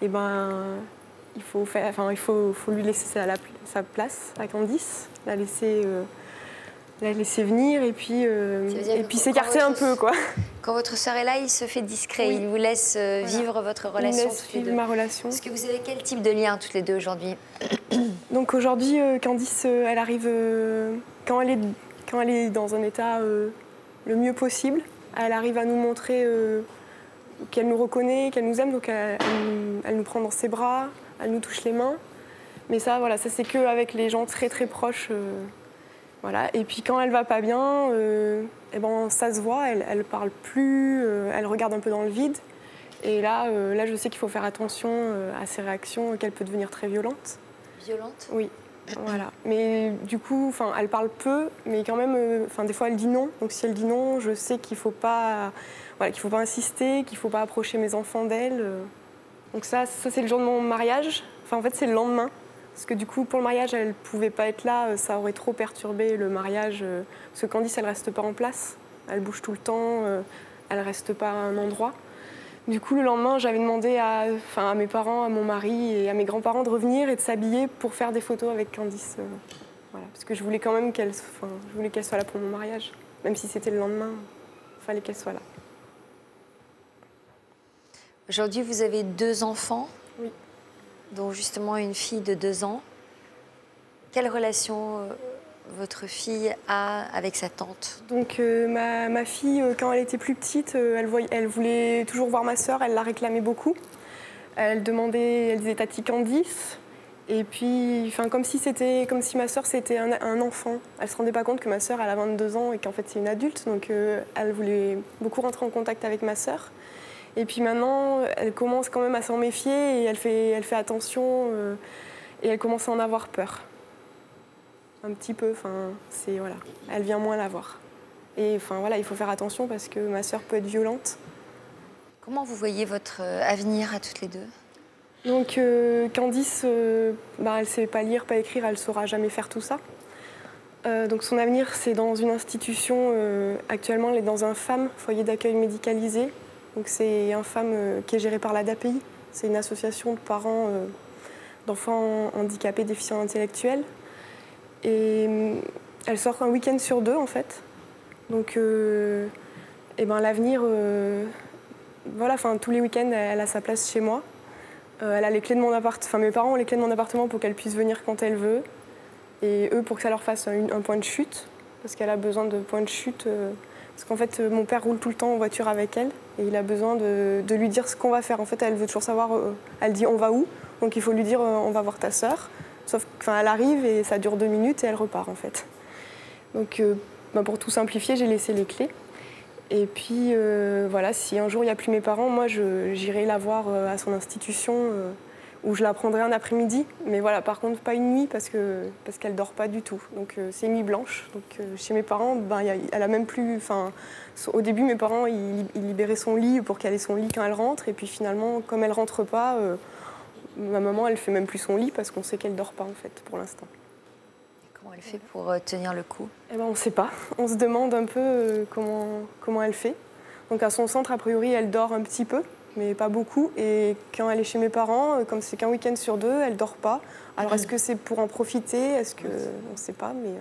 il faut lui laisser sa place à Candice, la laisser venir et puis s'écarter un peu, quoi. Quand votre sœur est là, il se fait discret, oui. Il vous laisse vivre votre relation. Il laisse vivre ma relation. Est-ce que vous avez quel type de lien toutes les deux aujourd'hui? Donc aujourd'hui, Candice, elle arrive quand elle est dans un état le mieux possible. Elle arrive à nous montrer qu'elle nous reconnaît, qu'elle nous aime, donc elle nous prend dans ses bras, elle nous touche les mains. Mais ça, voilà, ça c'est qu'avec les gens très très proches. Voilà. Et puis quand elle va pas bien, ça se voit, elle parle plus, elle regarde un peu dans le vide. Et là je sais qu'il faut faire attention à ses réactions, qu'elle peut devenir très violente. Violente? Oui. Voilà. Mais du coup, elle parle peu, mais quand même, des fois elle dit non. Donc si elle dit non, je sais qu'il faut pas insister, qu'il faut pas approcher mes enfants d'elle. Donc ça c'est le jour de mon mariage. En fait, c'est le lendemain. Parce que du coup, pour le mariage, elle ne pouvait pas être là, ça aurait trop perturbé le mariage. Parce que Candice, elle ne reste pas en place, elle bouge tout le temps, elle ne reste pas à un endroit. Du coup, le lendemain, j'avais demandé à mes parents, à mon mari et à mes grands-parents de revenir et de s'habiller pour faire des photos avec Candice. Voilà. Parce que je voulais quand même qu'elle soit là pour mon mariage. Même si c'était le lendemain, il fallait qu'elle soit là. Aujourd'hui, vous avez 2 enfants, oui, dont justement une fille de 2 ans. Quelle relation votre fille a avec sa tante? Donc ma fille, quand elle était plus petite, elle voulait toujours voir ma sœur, elle la réclamait beaucoup. Elle disait Tati Candice. Et puis, comme si ma sœur c'était un enfant. Elle se rendait pas compte que ma sœur elle a 22 ans et qu'en fait c'est une adulte. Donc elle voulait beaucoup rentrer en contact avec ma sœur. Et puis maintenant, elle commence quand même à s'en méfier et elle fait attention et elle commence à en avoir peur. Un petit peu, voilà, elle vient moins la voir. Et voilà, il faut faire attention parce que ma sœur peut être violente. Comment vous voyez votre avenir à toutes les 2? Donc Candice, elle ne sait pas lire, pas écrire, elle ne saura jamais faire tout ça. Donc son avenir, c'est dans une institution, actuellement elle est dans un FAM, foyer d'accueil médicalisé. Donc c'est un FAM qui est géré par l'ADAPI, c'est une association de parents d'enfants handicapés, déficients intellectuels. Et elle sort un week-end sur 2 en fait. Donc l'avenir, voilà, tous les week-ends elle a sa place chez moi. Elle a les clés de mon appartement, mes parents ont les clés de mon appartement pour qu'elle puisse venir quand elle veut. Et eux pour que ça leur fasse un point de chute, parce qu'elle a besoin de points de chute. Parce qu'en fait, mon père roule tout le temps en voiture avec elle et il a besoin de lui dire ce qu'on va faire. En fait, elle veut toujours savoir, elle dit on va où, donc il faut lui dire on va voir ta sœur. Sauf qu'elle arrive et ça dure 2 minutes et elle repart en fait. Donc pour tout simplifier, j'ai laissé les clés. Et puis voilà, si un jour il n'y a plus mes parents, moi j'irai la voir à son institution où je la prendrai un après-midi. Mais voilà, par contre pas une nuit parce qu'elle ne dort pas du tout. Donc c'est une nuit blanche. Donc chez mes parents, elle a même plus. Au début, mes parents ils libéraient son lit pour qu'elle ait son lit quand elle rentre. Et puis finalement, comme elle ne rentre pas, ma maman elle fait même plus son lit parce qu'on sait qu'elle ne dort pas en fait pour l'instant. Comment elle fait pour tenir le coup? On ne sait pas. On se demande un peu comment elle fait. Donc à son centre, a priori, elle dort un petit peu, mais pas beaucoup. Et quand elle est chez mes parents, comme c'est qu'un week-end sur 2, elle ne dort pas. Alors est-ce que c'est pour en profiter? Est-ce que... On ne sait pas, mais...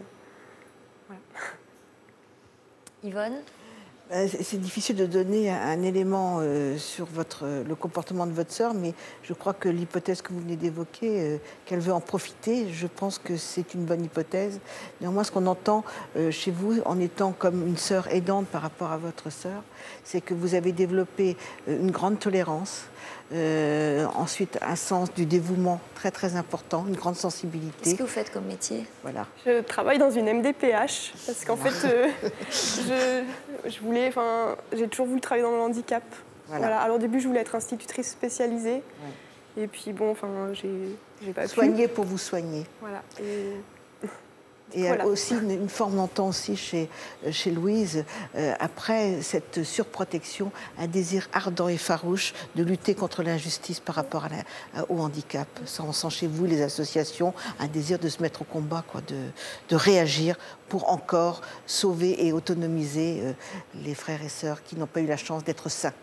Voilà. Yvonne? C'est difficile de donner un élément sur le comportement de votre sœur, mais je crois que l'hypothèse que vous venez d'évoquer, qu'elle veut en profiter, je pense que c'est une bonne hypothèse. Néanmoins, ce qu'on entend chez vous, en étant comme une sœur aidante par rapport à votre sœur, c'est que vous avez développé une grande tolérance, ensuite un sens du dévouement très très important, une grande sensibilité. Qu'est-ce que vous faites comme métier? Voilà. Je travaille dans une MDPH parce qu'en fait j'ai toujours voulu travailler dans le handicap. Voilà. Alors au début je voulais être institutrice spécialisée et puis j'ai pas pu. Soigner pour vous soigner. Voilà. Et voilà. Aussi une forme d'entend aussi chez Louise, après cette surprotection, un désir ardent et farouche de lutter contre l'injustice par rapport au handicap. Ça, on sent chez vous, les associations, un désir de se mettre au combat, de réagir pour encore sauver et autonomiser les frères et sœurs qui n'ont pas eu la chance d'être sains.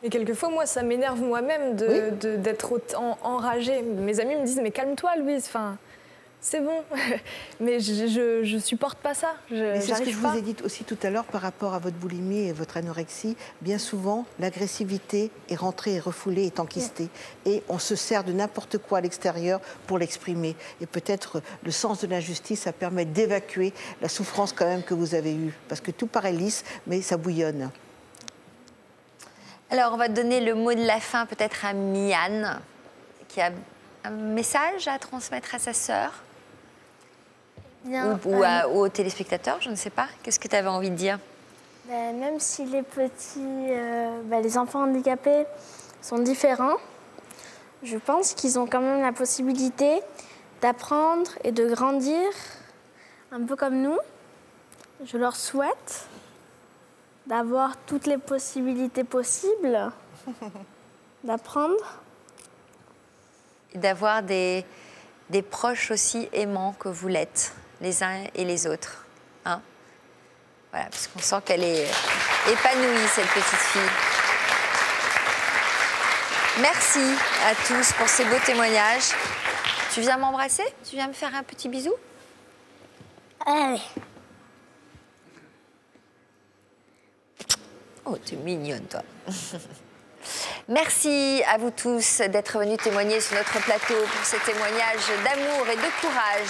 Et quelquefois, moi, ça m'énerve moi-même d'être autant enragée. Mes amis me disent « mais calme-toi, Louise ». C'est bon, mais je supporte pas ça. C'est ce que je vous ai dit aussi tout à l'heure par rapport à votre boulimie et votre anorexie. Bien souvent, l'agressivité est rentrée et refoulée, est enquistée. Et on se sert de n'importe quoi à l'extérieur pour l'exprimer. Et peut-être le sens de l'injustice, ça permet d'évacuer la souffrance quand même que vous avez eue. Parce que tout paraît lisse, mais ça bouillonne. Alors, on va donner le mot de la fin peut-être à Mian, qui a un message à transmettre à sa sœur. Bien, ou aux téléspectateurs, je ne sais pas. Qu'est-ce que tu avais envie de dire? Même si les petits, les enfants handicapés sont différents, je pense qu'ils ont quand même la possibilité d'apprendre et de grandir un peu comme nous. Je leur souhaite d'avoir toutes les possibilités possibles d'apprendre. Et d'avoir des proches aussi aimants que vous l'êtes, les uns et les autres. Hein? Voilà, parce qu'on sent qu'elle est épanouie, cette petite fille. Merci à tous pour ces beaux témoignages. Tu viens m'embrasser? Tu viens me faire un petit bisou? Allez. Oh, tu es mignonne, toi. Merci à vous tous d'être venus témoigner sur notre plateau pour ces témoignages d'amour et de courage